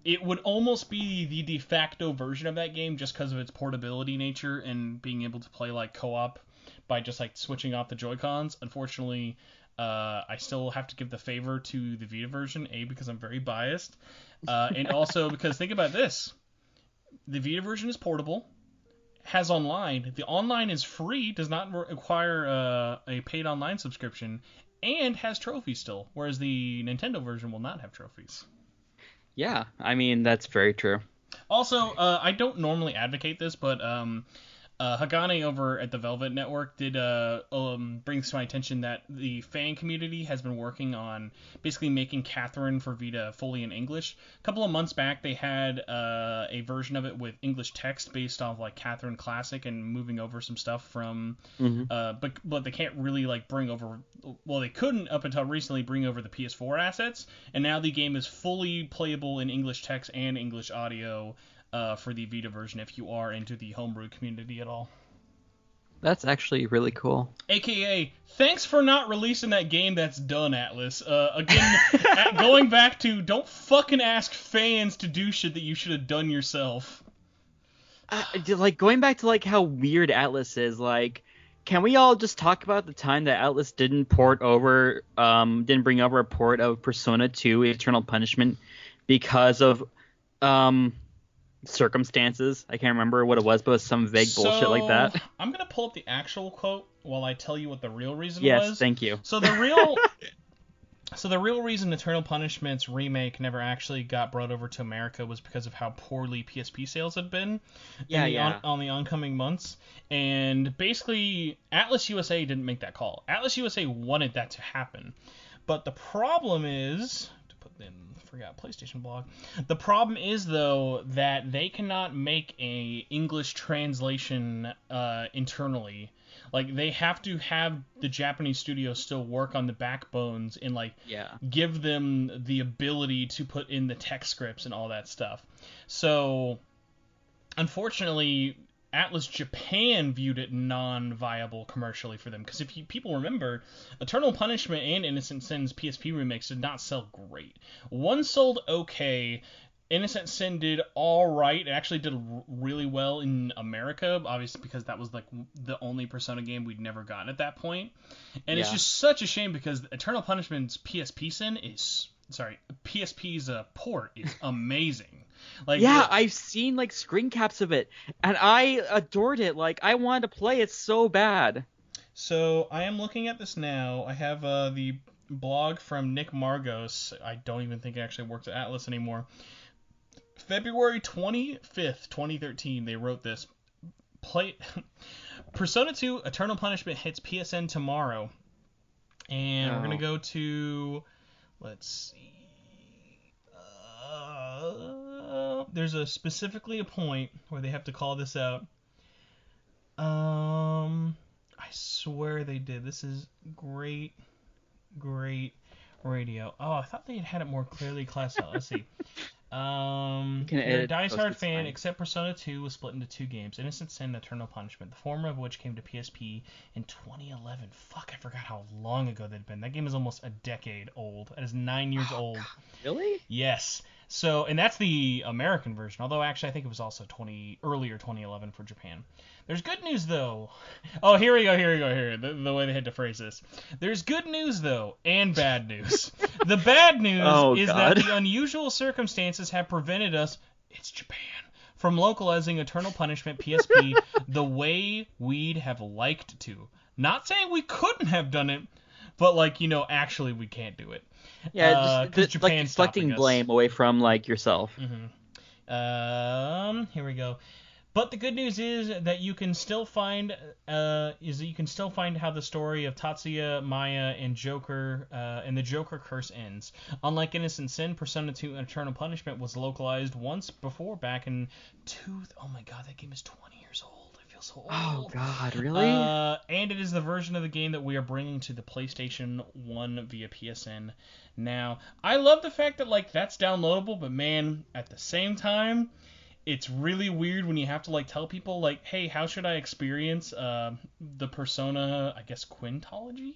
it would almost be the de facto version of that game just because of its portability nature and being able to play like co-op by just like switching off the Joy-Cons. Unfortunately, I still have to give the favor to the Vita version, because I'm very biased, and also because think about this. The Vita version is portable, has online. The online is free, does not require a paid online subscription, and has trophies still, whereas the Nintendo version will not have trophies. Yeah, I mean, that's very true. Also, I don't normally advocate this, but Hagane over at the Velvet Network did bring this to my attention that the fan community has been working on basically making Catherine for Vita fully in English. A couple of months back, they had a version of it with English text based off like Catherine Classic and moving over some stuff from, but they can't really like bring over. Well, they couldn't up until recently bring over the PS4 assets, and now the game is fully playable in English text and English audio. For the Vita version, if you are into the homebrew community at all. That's actually really cool. AKA, thanks for not releasing that game that's done, Atlas. Again, going back to, don't fucking ask fans to do shit that you should have done yourself. Like, going back to, like, how weird Atlas is, like, can we all just talk about the time that Atlas didn't bring over a port of Persona 2 Eternal Punishment because of, circumstances? I can't remember what it was, but it was some vague bullshit like that. I'm gonna pull up the actual quote while I tell you what the real reason was. Yes, thank you. So the real reason Eternal Punishment's remake never actually got brought over to America was because of how poorly PSP sales had been on the oncoming months. And basically, Atlas USA didn't make that call. Atlas USA wanted that to happen. But the problem is... PlayStation blog. The problem is, though, that they cannot make a English translation internally. Like, they have to have the Japanese studio still work on the backbones and, like, give them the ability to put in the text scripts and all that stuff. So, unfortunately, Atlas Japan viewed it non-viable commercially for them. Because if people remember, Eternal Punishment and Innocent Sin's PSP remakes did not sell great. One sold okay, Innocent Sin did all right. It actually did really well in America, obviously because that was like the only Persona game we'd never gotten at that point. And it's just such a shame because Eternal Punishment's PSP's port is amazing. Like I've seen like screen caps of it, and I adored it. Like I wanted to play it so bad. So I am looking at this now. I have the blog from Nick Margos. I don't even think it actually works at Atlas anymore. February 25th, 2013, they wrote this. Persona 2 Eternal Punishment hits PSN tomorrow. And we're going to go to... Let's see. There's specifically a point where they have to call this out. I swear they did. This is great radio. Oh, I thought they had it more clearly classed out. Let's see. You're a diehard fan, except Persona 2 was split into two games, Innocent Sin and Eternal Punishment, the former of which came to PSP in 2011. Fuck, I forgot how long ago that'd been. That game is almost a decade old. It is 9 years old. Really? Yes. So, and that's the American version, although actually I think it was also earlier 2011 for Japan. There's good news, though. Oh, here we go. The way they had to phrase this. There's good news, though, and bad news. The bad news is that the unusual circumstances have prevented us, it's Japan, from localizing Eternal Punishment PSP the way we'd have liked to. Not saying we couldn't have done it, but, like, actually we can't do it. Yeah, just like deflecting blame away from, like, yourself. Mm-hmm. Here we go. But the good news is that you can still find how the story of Tatsuya, Maya, and Joker and the Joker curse ends. Unlike Innocent Sin, Persona 2 Eternal Punishment was localized once before back in oh my god, that game is 20 years old. I feel so old. Oh god, really? And it is the version of the game that we are bringing to the PlayStation 1 via PSN now. I love the fact that like that's downloadable, but man, at the same time, it's really weird when you have to like tell people like, hey, how should I experience the Persona, I guess, quintology?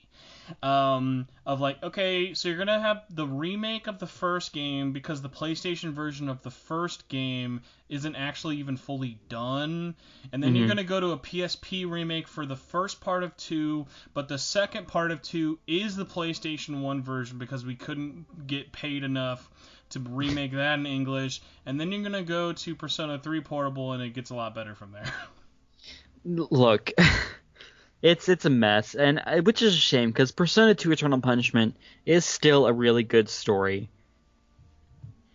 Of like, okay, so you're gonna have the remake of the first game because the PlayStation version of the first game isn't actually even fully done, and then you're gonna go to a PSP remake for the first part of 2, but the second part of 2 is the PlayStation 1 version because we couldn't get paid enough to remake that in English, and then you're gonna go to Persona 3 Portable, and it gets a lot better from there. Look, it's a mess, and which is a shame because Persona 2 Eternal Punishment is still a really good story.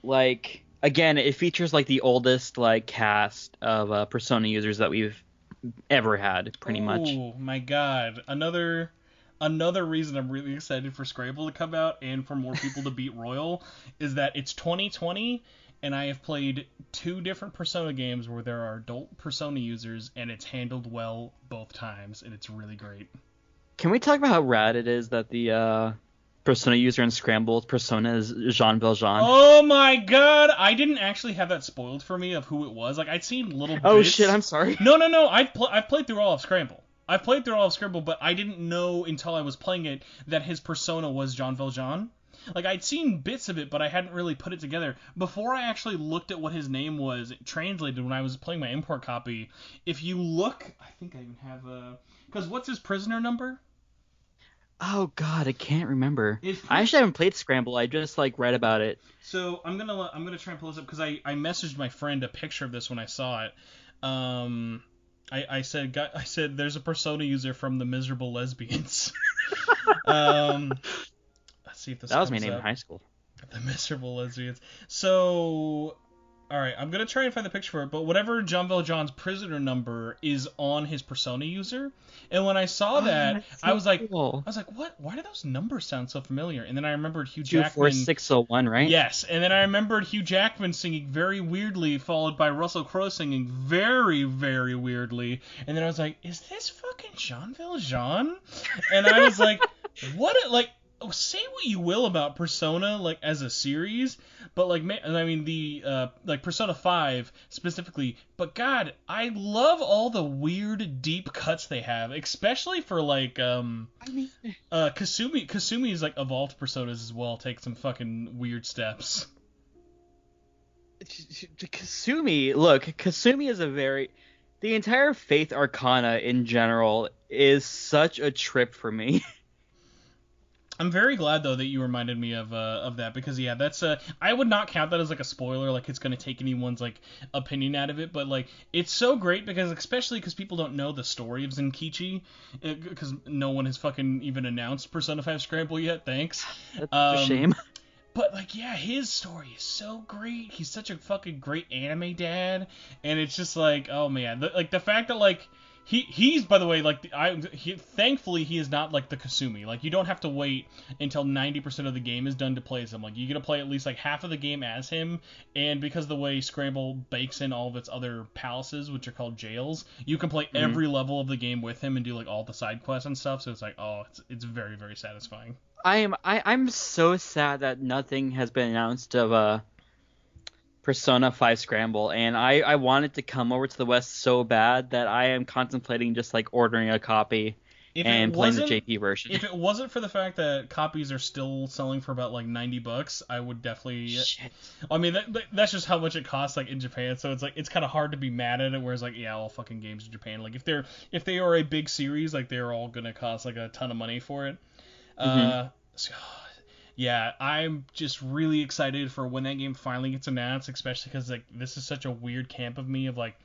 Like, again, it features like the oldest like cast of Persona users that we've ever had, pretty much. Oh my god, another reason I'm really excited for Scribble to come out and for more people to beat Royal is that it's 2020 and I have played 2 different Persona games where there are adult Persona users and it's handled well both times and it's really great. Can we talk about how rad it is that the Persona user in Scramble Persona is Jean Valjean? Oh my god! I didn't actually have that spoiled for me of who it was. Like, I'd seen little bits. Oh shit, I'm sorry. No. I've played through all of Scramble. I've played through all of Scribble, but I didn't know until I was playing it that his persona was Jean Valjean. Like, I'd seen bits of it, but I hadn't really put it together. Before I actually looked at what his name was translated when I was playing my import copy, if you look... I think I even have a... Because what's his prisoner number? Oh god, I can't remember. I actually haven't played Scramble. I just like read about it. So I'm gonna try and pull this up because I messaged my friend a picture of this when I saw it. I said there's a Persona user from the Miserable Lesbians. Let's see if this. That was my comes name up. in high school. The Miserable Lesbians. So, all right, I'm gonna try and find the picture for it. But whatever Jean Valjean's prisoner number is on his Persona user, and when I saw that, so I was like, cool. what? Why do those numbers sound so familiar? And then I remembered Hugh Jackman. 24601, right? Yes, and then I remembered Hugh Jackman singing very weirdly, followed by Russell Crowe singing very, very weirdly. And then I was like, is this fucking Jean Valjean? And I was like, what? Say what you will about Persona, like, as a series, but, like, I mean, the, like, Persona 5 specifically, but, God, I love all the weird, deep cuts they have, especially for, like, Kasumi's, like, evolved Personas as well take some fucking weird steps. Kasumi, look, Kasumi is the entire Faith Arcana in general is such a trip for me. I'm very glad though that you reminded me of that, because yeah, that's I would not count that as like a spoiler, like it's gonna take anyone's like opinion out of it, but like it's so great because especially because people don't know the story of Zenkichi, because no one has fucking even announced Persona 5 Scramble yet. Thanks. That's a shame. But like yeah, his story is so great. He's such a fucking great anime dad, and it's just like oh man, like the fact that like. He's by the way like thankfully he is not like the Kasumi. Like you don't have to wait until 90% of the game is done to play as him. Like you get to play at least like half of the game as him, and because the way Scramble bakes in all of its other palaces, which are called jails, you can play every level of the game with him and do like all the side quests and stuff. So it's like it's very very satisfying. I'm so sad that nothing has been announced of Persona 5 Scramble, and I want it to come over to the West so bad that I am contemplating just like ordering a copy and playing the JP version. If it wasn't for the fact that copies are still selling for about like $90, I would definitely. Shit. I mean that's just how much it costs like in Japan, so it's like it's kind of hard to be mad at it. Whereas like yeah, all fucking games in Japan, like if they are a big series, like they're all gonna cost like a ton of money for it. So, yeah, I'm just really excited for when that game finally gets announced, especially because like this is such a weird camp of me of like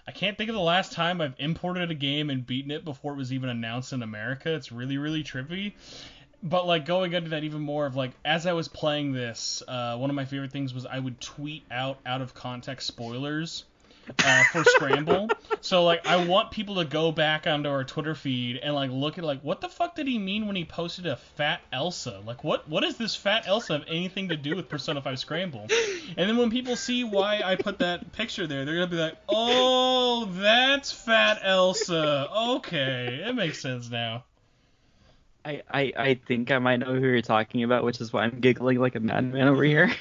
I can't think of the last time I've imported a game and beaten it before it was even announced in America. It's really really trippy. But like going into that even more of like as I was playing this, one of my favorite things was I would tweet out of context spoilers for Scramble. So like I want people to go back onto our Twitter feed and like look at like what the fuck did he mean when he posted a fat Elsa? Like what does this fat Elsa have anything to do with Persona 5 Scramble? And then when people see why I put that picture there, they're gonna be like, oh, that's fat Elsa. Okay, it makes sense now. I think I might know who you're talking about, which is why I'm giggling like a madman over here.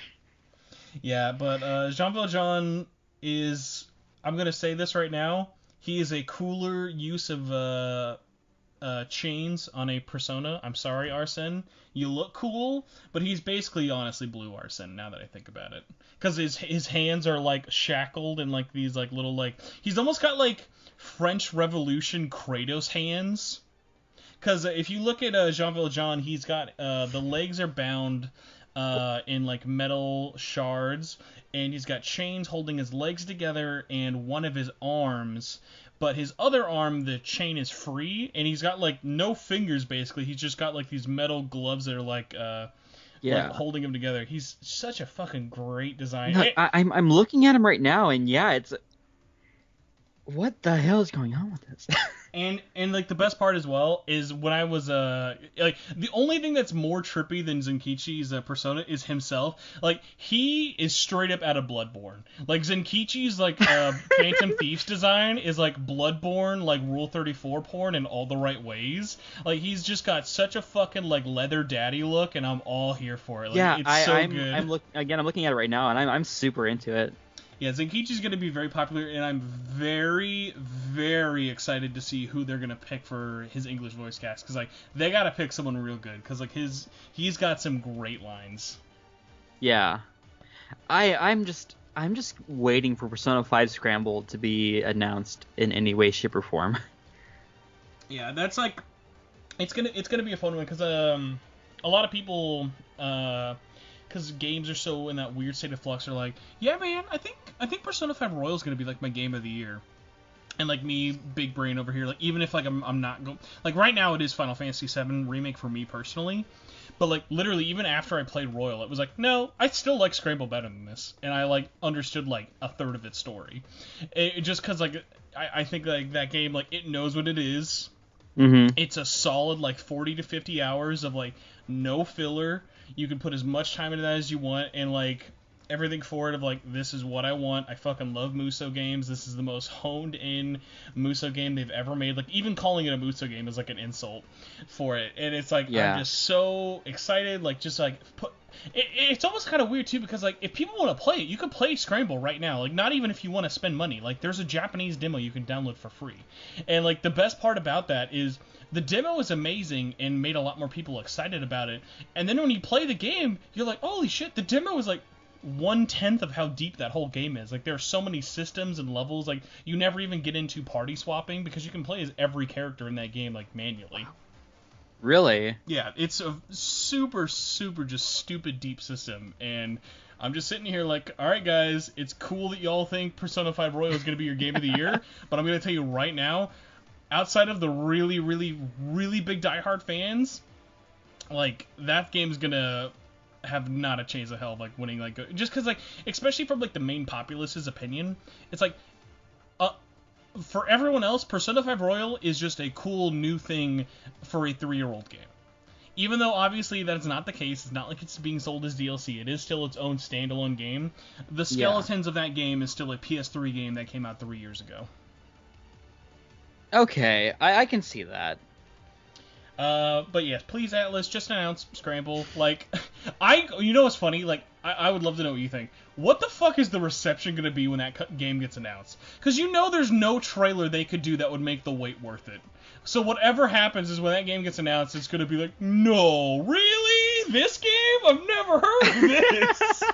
Yeah, but Jean Valjean is, I'm going to say this right now, he is a cooler use of chains on a Persona. I'm sorry, Arsene. You look cool, but he's basically honestly blue Arsene now that I think about it. Because his hands are like shackled and like these like little like, he's almost got like French Revolution Kratos hands. Because if you look at Jean Valjean, he's got the legs are bound in like metal shards, and he's got chains holding his legs together and one of his arms, but his other arm, the chain is free, and he's got like no fingers basically. He's just got like these metal gloves that are like like holding him together. He's such a fucking great design. No, I'm looking at him right now, and yeah, it's what the hell is going on with this? And like the best part as well is when I was like the only thing that's more trippy than Zenkichi's persona is himself. Like he is straight up out of Bloodborne. Like Zenkichi's like Phantom Thief's design is like Bloodborne, like Rule 34 porn in all the right ways. Like he's just got such a fucking like leather daddy look, and I'm all here for it. Like, yeah, it's so I'm good. I'm looking at it right now, and I'm super into it. Yeah, Zenkichi's going to be very popular, and I'm very, very excited to see who they're going to pick for his English voice cast, because like they got to pick someone real good, because like he's got some great lines. Yeah, I'm just waiting for Persona 5 Scramble to be announced in any way, shape, or form. Yeah, that's like it's gonna be a fun one, because a lot of people because games are so in that weird state of flux, are like, yeah, man, I think Persona 5 Royal is gonna be like my game of the year. And like me, big brain over here, like even if like I'm not like right now it is Final Fantasy VII Remake for me personally, but like literally even after I played Royal, it was like, no, I still like Scramble better than this, and I like understood like a third of its story, just because like I think like that game, like it knows what it is. Mm-hmm. It's a solid like 40 to 50 hours of like no filler. You can put as much time into that as you want, and like everything for it of like, this is what I want. I fucking love Muso games. This is the most honed in Muso game they've ever made. Like even calling it a Muso game is like an insult for it. And it's like, I'm just so excited. Like just like it's almost kind of weird too, because like if people want to play it, you can play Scramble right now. Like not even if you want to spend money. Like there's a Japanese demo you can download for free. And like the best part about that is the demo is amazing and made a lot more people excited about it. And then when you play the game, you're like, holy shit, the demo is like 1/10 of how deep that whole game is. Like, there are so many systems and levels. Like, you never even get into party swapping because you can play as every character in that game, like, manually. Really? Yeah, it's a super, super just stupid deep system, and I'm just sitting here like, alright guys, it's cool that y'all think Persona 5 Royal is going to be your game of the year, but I'm going to tell you right now, outside of the really, really, really big diehard fans, like, that game's going to have not a chance of hell of, like, winning, like, just because, like, especially from, like, the main populace's opinion, it's like, for everyone else, Persona 5 Royal is just a cool new thing for a 3-year-old game. Even though, obviously, that's not the case. It's not like it's being sold as DLC. It is still its own standalone game. The skeletons of that game is still a PS3 game that came out 3 years ago. Okay, I can see that. But yes, please, Atlas, just announce Scramble. Like, you know what's funny? Like, I would love to know what you think. What the fuck is the reception gonna be when that game gets announced? Because you know there's no trailer they could do that would make the wait worth it. So whatever happens is when that game gets announced, it's gonna be like, no, really? This game? I've never heard of this!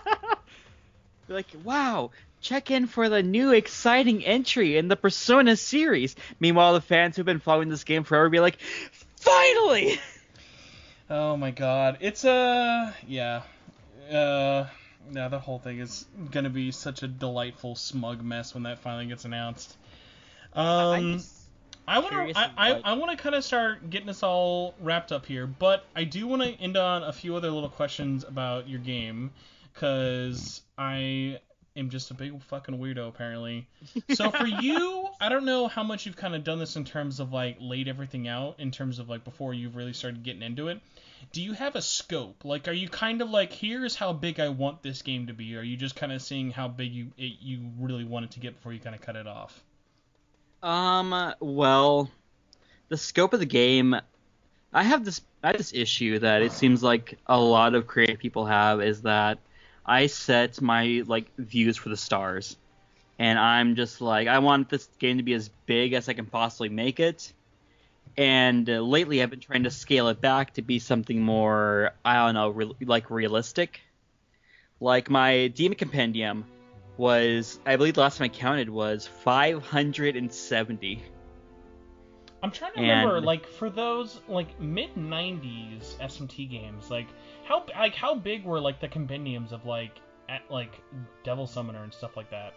Be like, wow, check in for the new exciting entry in the Persona series. Meanwhile, the fans who've been following this game forever be like, finally! Oh my god. It's yeah. Yeah, the whole thing is gonna be such a delightful, smug mess when that finally gets announced. I want to kind of start getting us all wrapped up here, but I do want to end on a few other little questions about your game, because I am just a big fucking weirdo, apparently. So for you, I don't know how much you've kind of done this in terms of, like, laid everything out, in terms of, like, before you've really started getting into it. Do you have a scope? Like, are you kind of like, here's how big I want this game to be? Or are you just kind of seeing how big you really want it to get before you kind of cut it off? Well, the scope of the game, I have this issue that it seems like a lot of creative people have, is that I set my, like, views for the stars. And I'm just like, I want this game to be as big as I can possibly make it. And lately I've been trying to scale it back to be something more, I don't know, like realistic. Like, my Demon Compendium was, I believe the last time I counted was 570. I'm trying to remember, like, for those, like, mid-90s SMT games, like how big were, like, the compendiums of, like Devil Summoner and stuff like that?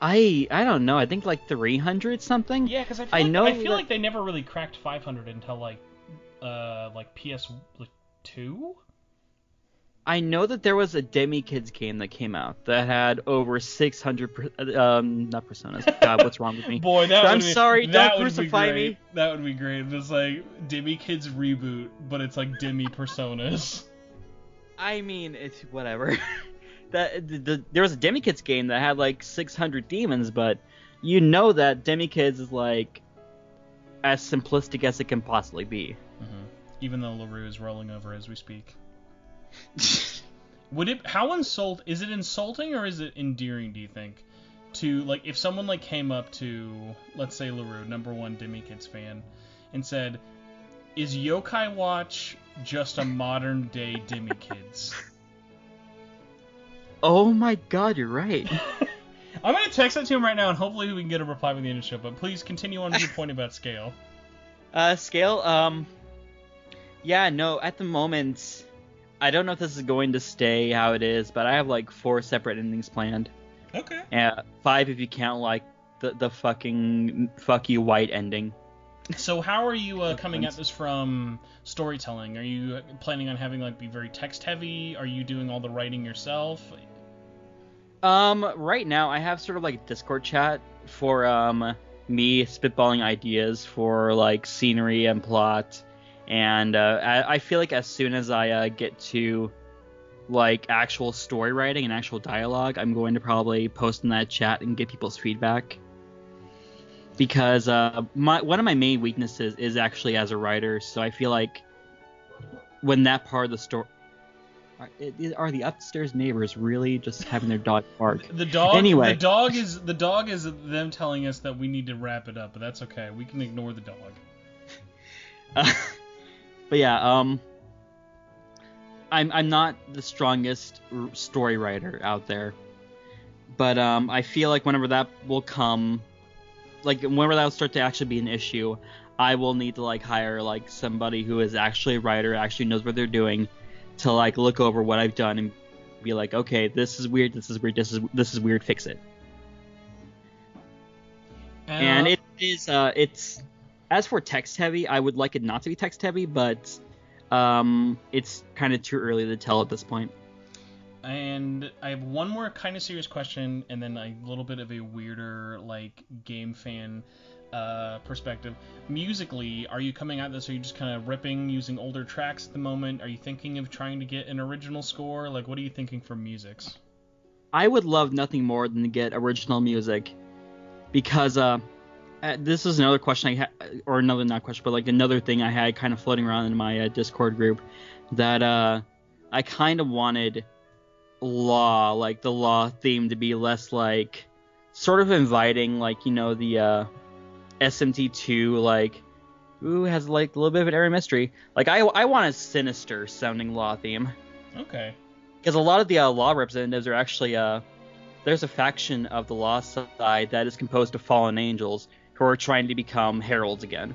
I don't know. I think like 300 something. Yeah, because I feel like they never really cracked 500 until like PS2. I know that there was a Demi Kids game that came out that had over 600 not personas. God, what's wrong with me? Boy, sorry, don't crucify me. That would be great. It's like Demi Kids reboot, but it's like Demi Personas. I mean, it's whatever. There was a Demi Kids game that had like 600 demons, but you know that Demi Kids is like as simplistic as it can possibly be. Mm-hmm. Even though LaRue is rolling over as we speak. How is it insulting or is it endearing, do you think, to, like, if someone, like, came up to, let's say LaRue, #1 Demi Kids fan, and said, is Yokai Watch just a modern day Demi Kids? Oh my god, you're right. I'm going to text that to him right now, and hopefully we can get a reply by the end of the show, but please continue on to your point about scale. Scale, yeah, no, at the moment, I don't know if this is going to stay how it is, but I have like 4 separate endings planned. Okay. Yeah, 5 if you count like the fucking fuck you white ending. So how are you coming at this from storytelling? Are you planning on having like be very text heavy? Are you doing all the writing yourself? Right now I have sort of like a Discord chat for me spitballing ideas for like scenery and plot, and I feel like as soon as I get to like actual story writing and actual dialogue, I'm going to probably post in that chat and get people's feedback. Because one of my main weaknesses is actually as a writer, so I feel like when that part of the story... Are the upstairs neighbors really just having their dog bark? The dog. Anyway, the dog is them telling us that we need to wrap it up, but that's okay. We can ignore the dog. But yeah, I'm not the strongest story writer out there, but I feel like whenever that will come, like whenever that will start to actually be an issue, I will need to like hire like somebody who is actually a writer, actually knows what they're doing, to like look over what I've done and be like, okay, this is weird, this is weird, this is weird, fix it. And it is it's as for text heavy, I would like it not to be text heavy, but it's kind of too early to tell at this point. And I have one more kind of serious question, and then a little bit of a weirder, like, game fan perspective. Musically, are you coming at this, are you just kind of ripping using older tracks at the moment? Are you thinking of trying to get an original score? Like, what are you thinking for musics? I would love nothing more than to get original music, because this is another question I had, or another, not question, but like another thing I had kind of floating around in my Discord group, that I kind of wanted Law, like the Law theme, to be less like sort of inviting, like, you know, the SMT2, like, ooh, has like a little bit of an airy mystery. Like I want a sinister sounding Law theme. Okay. Because a lot of the Law representatives are actually there's a faction of the Law side that is composed of fallen angels who are trying to become heralds again.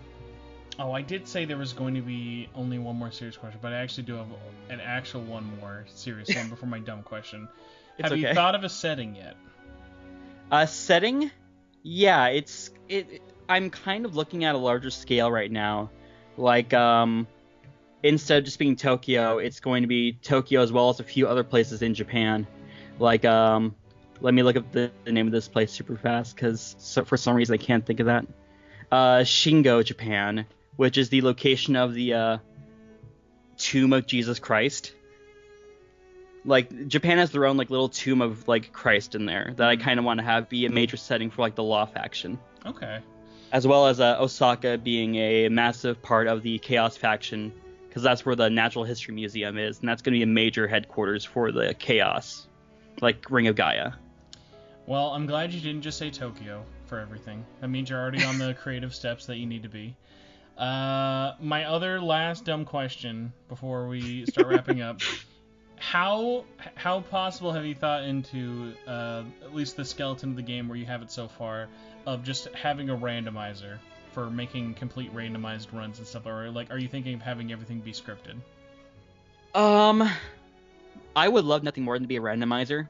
Oh, I did say there was going to be only one more serious question, but I actually do have an actual one more serious one before my dumb question. Have you thought of a setting yet? A setting? Yeah, I'm kind of looking at a larger scale right now. Like, instead of just being Tokyo, it's going to be Tokyo as well as a few other places in Japan. Like, let me look up the name of this place super fast, because for some reason I can't think of that. Shingo, Japan, which is the location of the tomb of Jesus Christ. Like, Japan has their own like little tomb of like Christ in there that I kind of want to have be a major setting for like the Law faction. Okay. As well as Osaka being a massive part of the Chaos faction, because that's where the Natural History Museum is, and that's going to be a major headquarters for the Chaos, like Ring of Gaia. Well, I'm glad you didn't just say Tokyo for everything. That means you're already on the creative steps that you need to be. My other last dumb question before we start wrapping up. How possible have you thought into, at least the skeleton of the game where you have it so far, of just having a randomizer for making complete randomized runs and stuff? Or, like, are you thinking of having everything be scripted? I would love nothing more than to be a randomizer.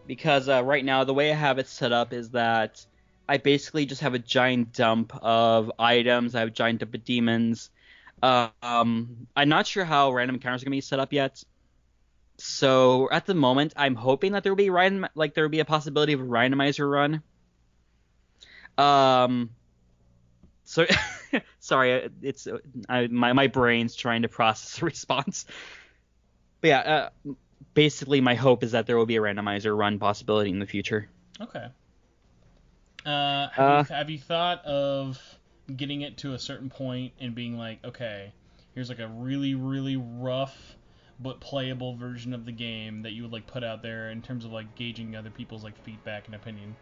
Because right now, the way I have it set up is that I basically just have a giant dump of items. I have a giant dump of demons. I'm not sure how random encounters are going to be set up yet. So at the moment, I'm hoping that there will be a possibility of a randomizer run. So sorry, it's my brain's trying to process the response. But yeah, basically my hope is that there will be a randomizer run possibility in the future. Okay. Have you thought of getting it to a certain point and being like, okay, here's like a really, really rough but playable version of the game that you would like put out there in terms of like gauging other people's like feedback and opinion?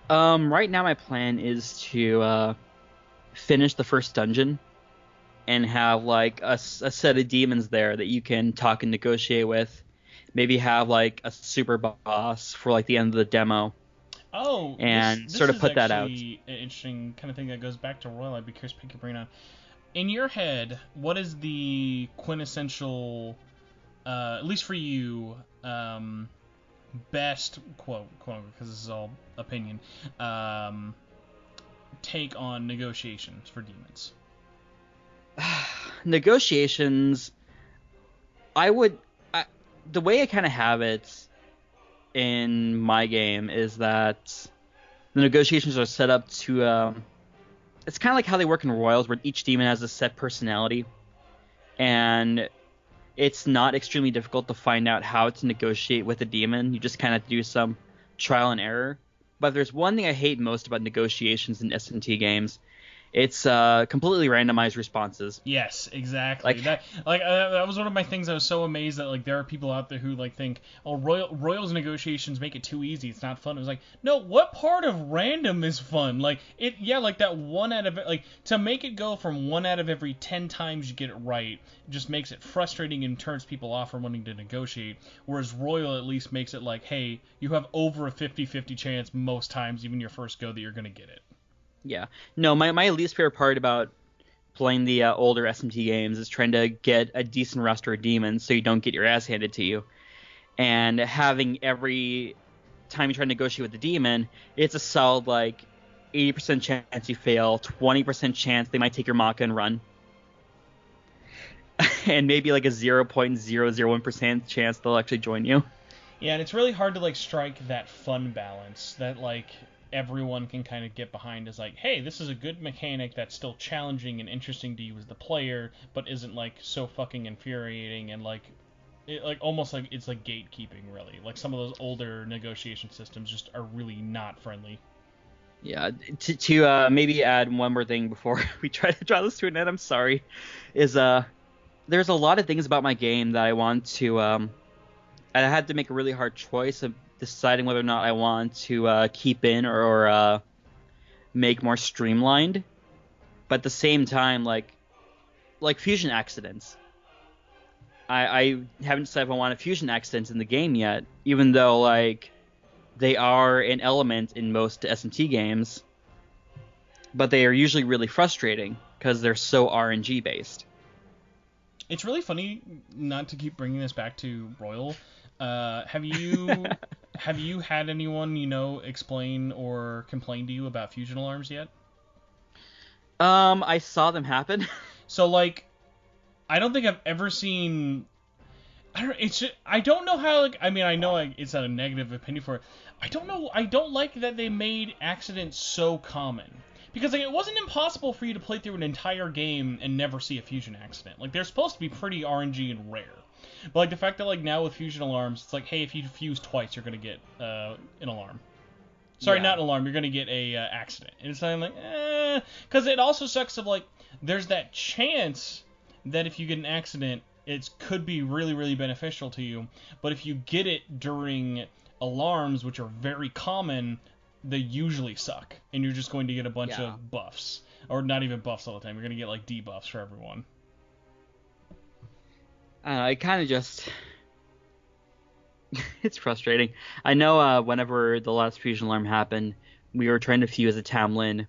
Right now my plan is to finish the first dungeon and have like a set of demons there that you can talk and negotiate with. Maybe have like a super boss for like the end of the demo. Oh, and this sort of put that out. This is an interesting kind of thing that goes back to Royal. I'd be curious to pick your brain on. In your head, what is the quintessential, at least for you, best quote because this is all opinion, take on negotiations for demons? Negotiations, the way I kind of have it in my game is that the negotiations are set up to it's kind of like how they work in Royals, where each demon has a set personality, and it's not extremely difficult to find out how to negotiate with a demon. You just kind of do some trial and error. But there's one thing I hate most about negotiations in SMT games, It's completely randomized responses. Yes, exactly. That was one of my things. I was so amazed that like there are people out there who like think, oh, Royals negotiations make it too easy. It's not fun. It was like, no, what part of random is fun? Like like that one out of like to make it go from 1 out of every 10 times you get it right just makes it frustrating and turns people off from wanting to negotiate. Whereas Royal at least makes it like, hey, you have over a 50-50 chance most times, even your first go, that you're gonna get it. Yeah. No, my least favorite part about playing the older SMT games is trying to get a decent roster of demons so you don't get your ass handed to you. And having every time you try to negotiate with the demon, it's a solid, like, 80% chance you fail, 20% chance they might take your Maka and run. And maybe, like, a 0.001% chance they'll actually join you. Yeah, and it's really hard to, like, strike that fun balance that, like, everyone can kind of get behind as like, hey, this is a good mechanic that's still challenging and interesting to you as the player, but isn't like so fucking infuriating and like almost like it's like gatekeeping really. Like some of those older negotiation systems just are really not friendly. Yeah, to maybe add one more thing before we try to draw this to an end, I'm sorry, is there's a lot of things about my game that I want to I had to make a really hard choice of deciding whether or not I want to keep in or make more streamlined. But at the same time, like fusion accidents. I haven't decided if I want fusion accidents in the game yet, even though like they are an element in most SMT games. But they are usually really frustrating because they're so RNG based. It's really funny not to keep bringing this back to Royal. Have you had anyone explain or complain to you about fusion alarms yet? I saw them happen. So like, I don't think I've ever seen. I don't know how. Like, I mean, I know it's not a negative opinion for it. I don't know. I don't like that they made accidents so common. Because like it wasn't impossible for you to play through an entire game and never see a fusion accident. Like they're supposed to be pretty RNG and rare. But like the fact that like now with fusion alarms, it's like, hey, if you fuse twice, you're gonna get an alarm. Sorry, not an alarm. You're gonna get a accident. And it's like, because it also sucks of like there's that chance that if you get an accident, it could be really really beneficial to you. But if you get it during alarms, which are very common, they usually suck, and you're just going to get a bunch of buffs, or not even buffs all the time. You're gonna get like debuffs for everyone. I don't know, it kind of just it's frustrating. I know whenever the last fusion alarm happened, we were trying to fuse a Tamlin,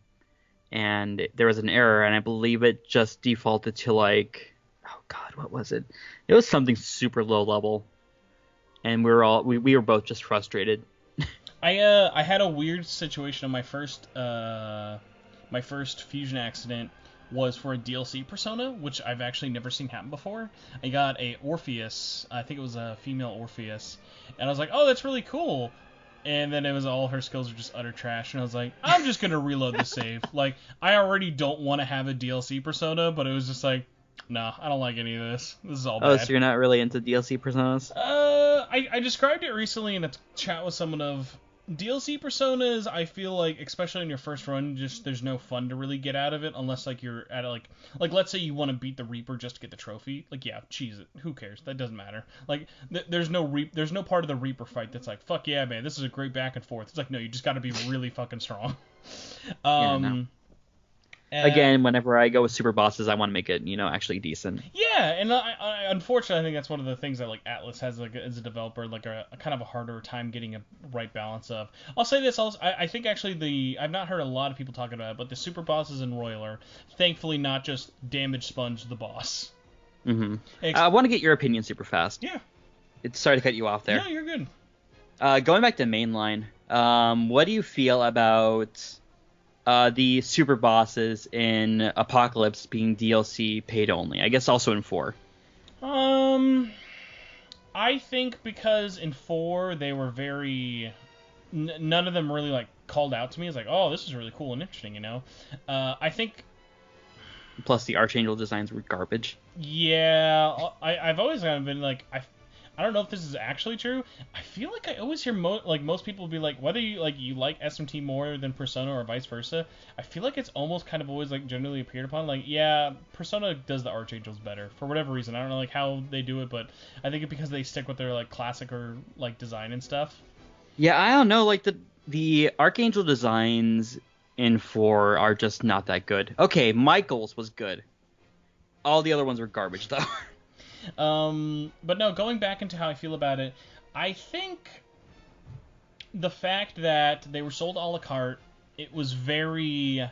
and there was an error, and I believe it just defaulted to like, oh god, what was it? It was something super low level, and we were both just frustrated. I had a weird situation on my first fusion accident was for a DLC persona, which I've actually never seen happen before. I got a Orpheus, I think it was a female Orpheus, and I was like, oh, that's really cool. And then it was all her skills are just utter trash, and I was like, I'm just gonna reload the save. Like, I already don't want to have a DLC persona, but it was just like, nah, I don't like any of this. This is all bad. Oh, so you're not really into DLC personas? I described it recently in a chat with someone of DLC personas. I feel like, especially in your first run, just there's no fun to really get out of it unless like you're at like let's say you want to beat the Reaper just to get the trophy. Like yeah, cheese it. Who cares? That doesn't matter. Like there's no part of the Reaper fight that's like fuck yeah man, this is a great back and forth. It's like no, you just got to be really fucking strong. No. Again, whenever I go with super bosses, I want to make it, actually decent. Yeah, and I unfortunately, I think that's one of the things that like Atlas has like as a developer, like a kind of a harder time getting a right balance of. I'll say this also, I think actually I've not heard a lot of people talking about it, but the super bosses in Royal are thankfully not just damage sponge the boss. Mm-hmm. I want to get your opinion super fast. Yeah. Sorry to cut you off there. No, you're good. Going back to mainline, what do you feel about the super bosses in Apocalypse being DLC paid only? I guess also in 4. I think because in 4 they were very none of them really like called out to me as like, oh, this is really cool and interesting, I think. Plus the Archangel designs were garbage. Yeah, I've always kind of been like I don't know if this is actually true. I feel like I always hear most people be like, whether you like SMT more than Persona or vice versa. I feel like it's almost kind of always like generally appeared upon like, yeah, Persona does the Archangels better for whatever reason. I don't know like how they do it, but I think it's because they stick with their like classic or like design and stuff. Yeah, I don't know. Like the Archangel designs in 4 are just not that good. Okay, Michael's was good. All the other ones were garbage though. But no, going back into how I feel about it, I think the fact that they were sold a la carte, it was very,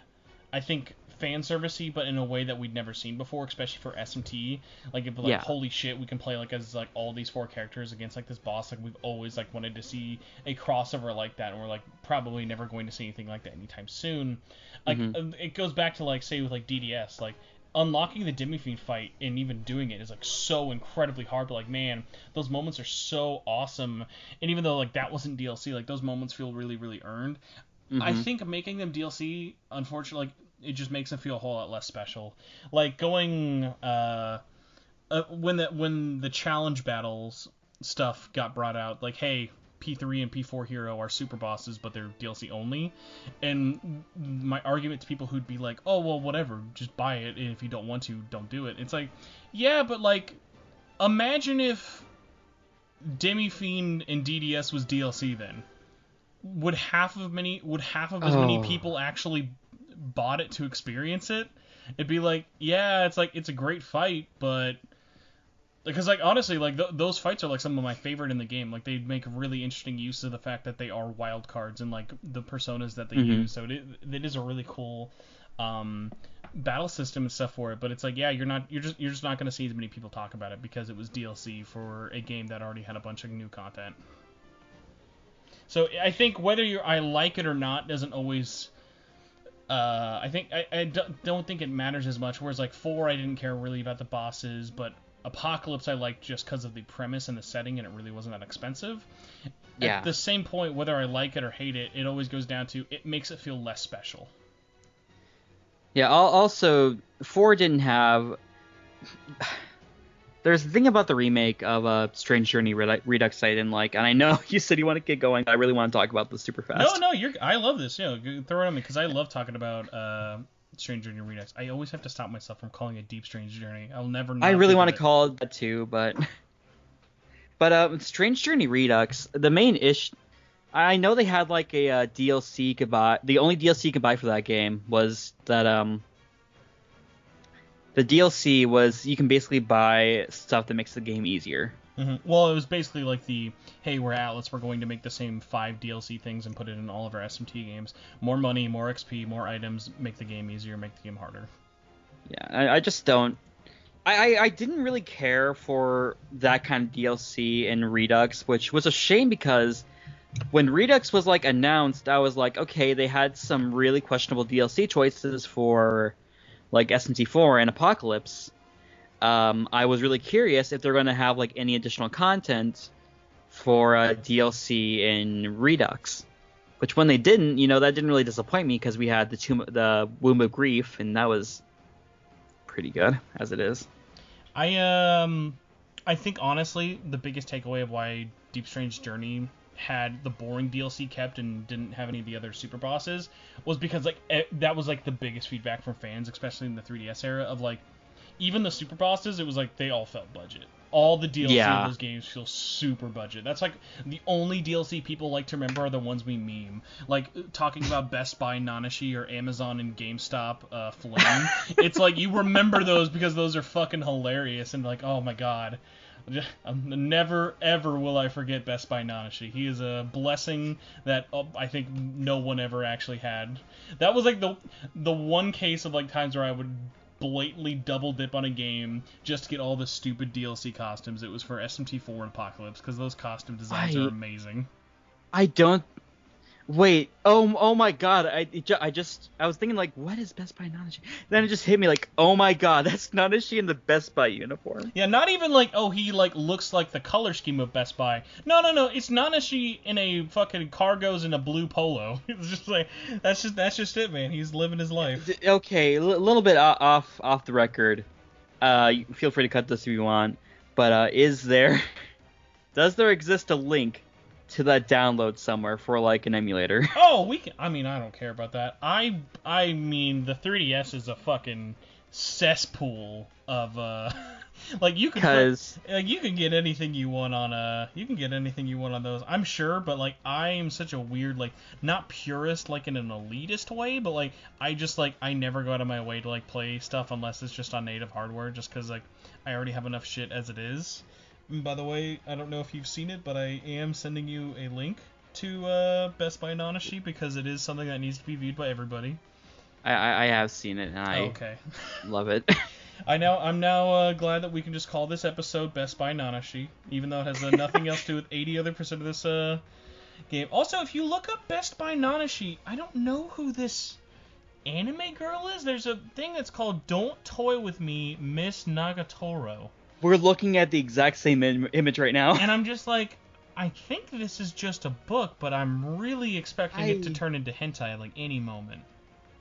I think, fan servicey, but in a way that we'd never seen before, especially for SMT. Like, if, like, Yeah. holy shit, we can play like as like all these 4 characters against like this boss. Like, we've always like wanted to see a crossover like that, and we're like probably never going to see anything like that anytime soon. Like, it goes back to like say with like DDS, like. Unlocking the Demi-Fiend fight and even doing it is like so incredibly hard, but like man, those moments are so awesome. And even though like that wasn't DLC, like those moments feel really, really earned. I think making them DLC, unfortunately, like it just makes them feel a whole lot less special. Like going when the challenge battles stuff got brought out, like hey, P3 and P4 Hero are super bosses, but they're DLC only. And my argument to people who'd be like, oh, well, whatever, just buy it, and if you don't want to, don't do it. It's like, yeah, but, like, imagine if Demi-Fiend and DDS was DLC then. Would half of as many people actually bought it to experience it? It'd be like, yeah, it's like, it's a great fight, but... Because, like, honestly, like, those fights are, like, some of my favorite in the game. Like, they make really interesting use of the fact that they are wild cards and, like, the personas that they use. So it is a really cool battle system and stuff for it. But it's like, yeah, you're just not going to see as many people talk about it because it was DLC for a game that already had a bunch of new content. So I think whether I like it or not doesn't always... I don't think it matters as much. Whereas, like, 4, I didn't care really about the bosses, but... Apocalypse I liked just because of the premise and the setting, and it really wasn't that expensive. Yeah. At the same point, whether I like it or hate it, it always goes down to it makes it feel less special. Yeah, also, 4 didn't have... There's a thing about the remake of Strange Journey Redux I didn't like, and I know you said you want to get going, but I really want to talk about this super fast. No, I love this. Throw it on me, because I love talking about... Strange Journey Redux. I always have to stop myself from calling it Deep Strange Journey. I'll never. I really want to call it that too, but Strange Journey Redux. The main issue. I know they had like a DLC you could buy. The only DLC you could buy for that game was that the DLC was you can basically buy stuff that makes the game easier. Mm-hmm. Well, it was basically like hey, we're Atlas, we're going to make the same 5 DLC things and put it in all of our SMT games. More money, more XP, more items, make the game easier, make the game harder. Yeah, I just don't... I didn't really care for that kind of DLC in Redux, which was a shame because when Redux was like announced, I was like, okay, they had some really questionable DLC choices for like SMT4 and Apocalypse. I was really curious if they're going to have like any additional content for DLC in Redux, which when they didn't, that didn't really disappoint me because we had the Womb of Grief, and that was pretty good as it is. I think honestly the biggest takeaway of why Deep Strange Journey had the boring DLC kept and didn't have any of the other super bosses was because like that was like the biggest feedback from fans, especially in the 3DS era, of like even the super bosses, it was like they all felt budget. All the DLC in those games feel super budget. That's like the only DLC people like to remember are the ones we meme. Like talking about Best Buy Nanashi or Amazon and GameStop Flame. It's like you remember those because those are fucking hilarious and like, oh my god. Never ever will I forget Best Buy Nanashi. He is a blessing that I think no one ever actually had. That was like the one case of like times where I would blatantly double dip on a game just to get all the stupid DLC costumes. It was for SMT4 and Apocalypse because those costume designs are amazing. I don't... Wait, oh my god, I was thinking like, what is Best Buy Nanashi? Then it just hit me like, oh my god, that's Nanashi in the Best Buy uniform. Yeah, not even like, oh, he like looks like the color scheme of Best Buy. No, it's Nanashi in a fucking cargos and a blue polo. It's just like, that's just it, man. He's living his life. Okay, a little bit off the record. Feel free to cut this if you want, but is there Does there exist a link to that download somewhere for like an emulator? Oh, we can. I mean, I don't care about that. I mean, the 3DS is a fucking cesspool of like you can get anything you want on those. I'm sure, but like I am such a weird like not purist like in an elitist way, but like I never go out of my way to like play stuff unless it's just on native hardware, just because like I already have enough shit as it is. And by the way, I don't know if you've seen it, but I am sending you a link to Best Buy Nanashi because it is something that needs to be viewed by everybody. I have seen it and I love it. I'm now glad that we can just call this episode Best Buy Nanashi, even though it has nothing else to do with 80% of this game. Also, if you look up Best Buy Nanashi, I don't know who this anime girl is. There's a thing that's called Don't Toy With Me, Miss Nagatoro. We're looking at the exact same image right now. And I'm just like, I think this is just a book, but I'm really expecting it to turn into hentai like any moment.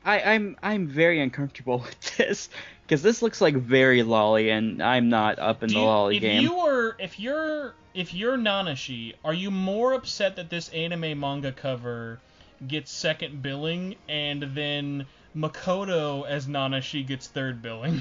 I'm very uncomfortable with this because this looks like very lolly, and I'm not up in the lolly game. If you're Nanashi, are you more upset that this anime manga cover gets second billing and then Makoto as Nanashi gets third billing?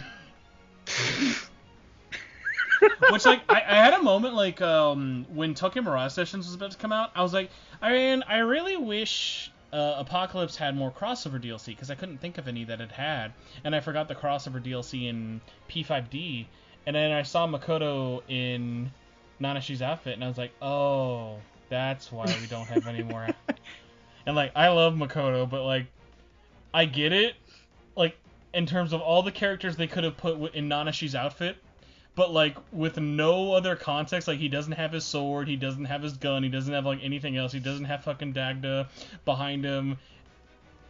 Which, like, I had a moment, like, when Tokyo Mirage Sessions was about to come out, I was like, I really wish Apocalypse had more crossover DLC, because I couldn't think of any that it had, and I forgot the crossover DLC in P5D, and then I saw Makoto in Nanashi's outfit, and I was like, oh, that's why we don't have any more. And, like, I love Makoto, but, like, I get it, like, in terms of all the characters they could have put in Nanashi's outfit, but, like, with no other context, like, he doesn't have his sword, he doesn't have his gun, he doesn't have, like, anything else, he doesn't have fucking Dagda behind him.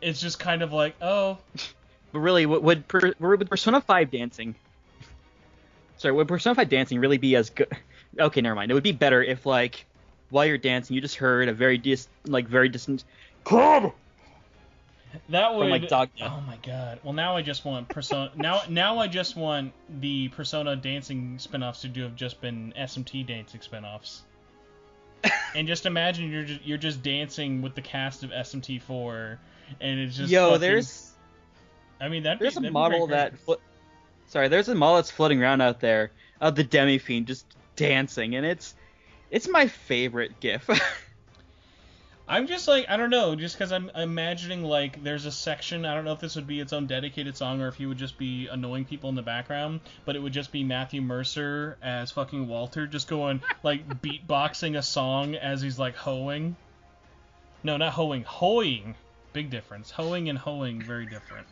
It's just kind of like, oh. But really, would Persona 5 dancing... Sorry, would Persona 5 dancing really be as good... Okay, never mind. It would be better if, like, while you're dancing, you just heard a very distant... Kid! That would. From, like, Dogma. Oh my god. Well, now I just want Persona. now I just want the Persona dancing spinoffs to have just been SMT dancing spinoffs. And just imagine you're just dancing with the cast of SMT4, and it's just. There's. I mean there's a model there's a model that's floating around out there of the Demi-Fiend just dancing, and it's my favorite GIF. I'm just like, I don't know, just because I'm imagining, like, there's a section, I don't know if this would be its own dedicated song or if he would just be annoying people in the background, but it would just be Matthew Mercer as fucking Walter, just going, like, beatboxing a song as he's, like, hoeing. No, not hoeing, hoeing. Big difference. Hoeing and hoeing, very different.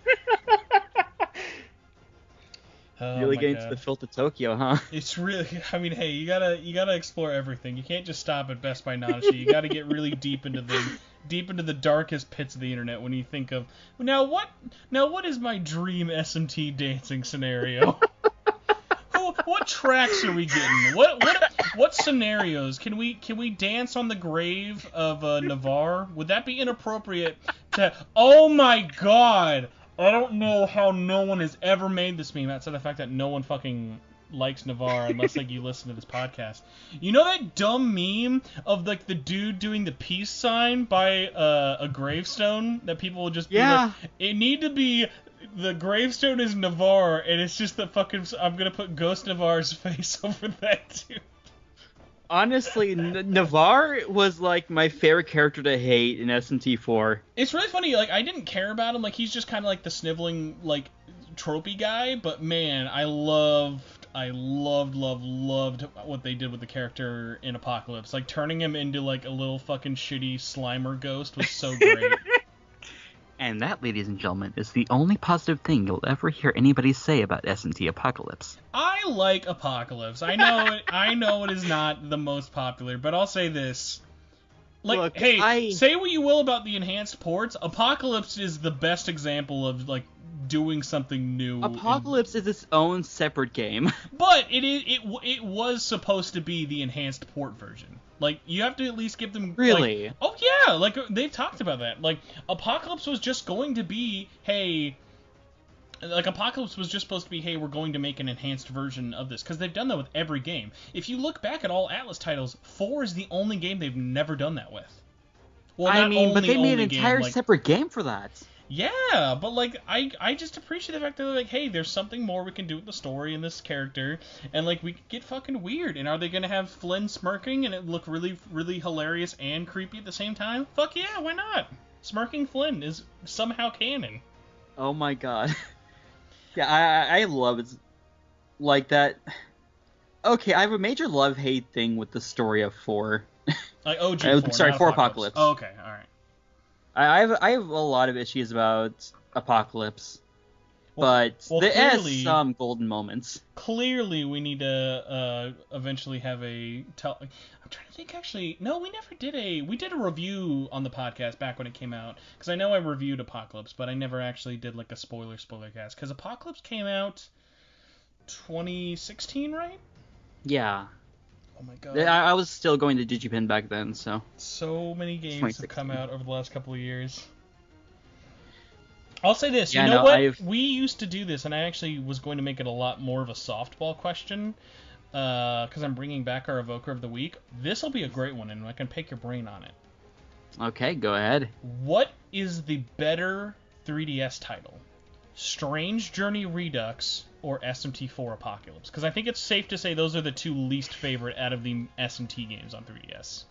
Really getting to the filth of Tokyo, huh? It's really, I mean, hey, you gotta explore everything. You can't just stop at Best Buy Nanashi. You gotta get really deep into the darkest pits of the internet when you think of now what is my dream SMT dancing scenario? What tracks are we getting? What scenarios can we dance on the grave of Navarre? Would that be inappropriate to? Oh my god! I don't know how no one has ever made this meme outside the fact that no one fucking likes Navarre unless like you listen to this podcast. You know that dumb meme of like the dude doing the peace sign by a gravestone that people will just be like, it need to be the gravestone is Navarre and it's just the fucking I'm gonna put Ghost Navarre's face over that dude. Honestly, Navarre was, like, my favorite character to hate in SMT4. It's really funny, like, I didn't care about him, like, he's just kind of like the sniveling, like, tropey guy, but man, I loved what they did with the character in Apocalypse. Like, turning him into, like, a little fucking shitty Slimer ghost was so great. And that, ladies and gentlemen, is the only positive thing you'll ever hear anybody say about SMT Apocalypse. I like Apocalypse. I know it is not the most popular, but I'll say this. Like, look, hey, say what you will about the enhanced ports, Apocalypse is the best example of, like, doing something new. Apocalypse is its own separate game. But it was supposed to be the enhanced port version. Like, you have to at least give them... Really? Like, oh, yeah! Like, they've talked about that. Like, Apocalypse was just going to be, hey, Like, Apocalypse was just supposed to be, hey, we're going to make an enhanced version of this, because they've done that with every game. If you look back at all Atlas titles, 4 is the only game they've never done that with. Well, I mean, but they made an entire separate game for that. Yeah, but, like, I just appreciate the fact that they're like, hey, there's something more we can do with the story and this character, and, like, we could get fucking weird. And are they going to have Flynn smirking and it look really, really hilarious and creepy at the same time? Fuck yeah, why not? Smirking Flynn is somehow canon. Oh my god. Yeah, I love it. Like that. Okay, I have a major love-hate thing with the story of 4. Like OG 4, sorry, not 4 Apocalypse. Oh, okay, alright. I have a lot of issues about Apocalypse, but there is some golden moments. Clearly, we need to eventually have a. I'm trying to think. Actually, no, we never did a. We did a review on the podcast back when it came out, because I know I reviewed Apocalypse, but I never actually did like a spoiler cast, because Apocalypse came out 2016, right? Yeah. Oh my god. I was still going to Digipin back then, so. So many games have come out over the last couple of years. I'll say this, you know what? We used to do this, and I actually was going to make it a lot more of a softball question, because I'm bringing back our Evoker of the Week. This will be a great one, and I can pick your brain on it. Okay, go ahead. What is the better 3DS title? Strange Journey Redux or SMT4 Apocalypse? Because I think it's safe to say those are the two least favorite out of the SMT games on 3DS.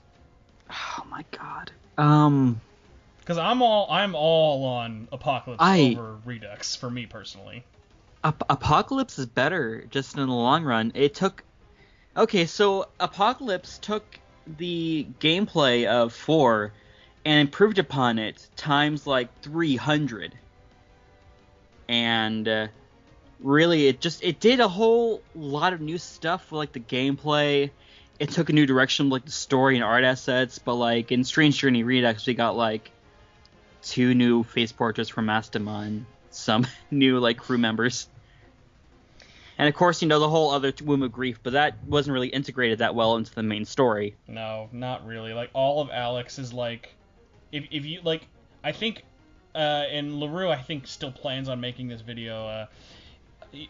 Oh my god. Because I'm all on Apocalypse over Redux for me personally. Apocalypse is better, just in the long run. So Apocalypse took the gameplay of 4 and improved upon it times like 300. And really, it did a whole lot of new stuff with like the gameplay. It took a new direction with like the story and art assets. But like in Strange Journey Redux, we got like 2 new face portraits from Mastema and some new like crew members. And of course, the whole other Womb of Grief, but that wasn't really integrated that well into the main story. No, not really. Like, all of Alex is like, if you like, I think. And LaRue, I think, still plans on making this video.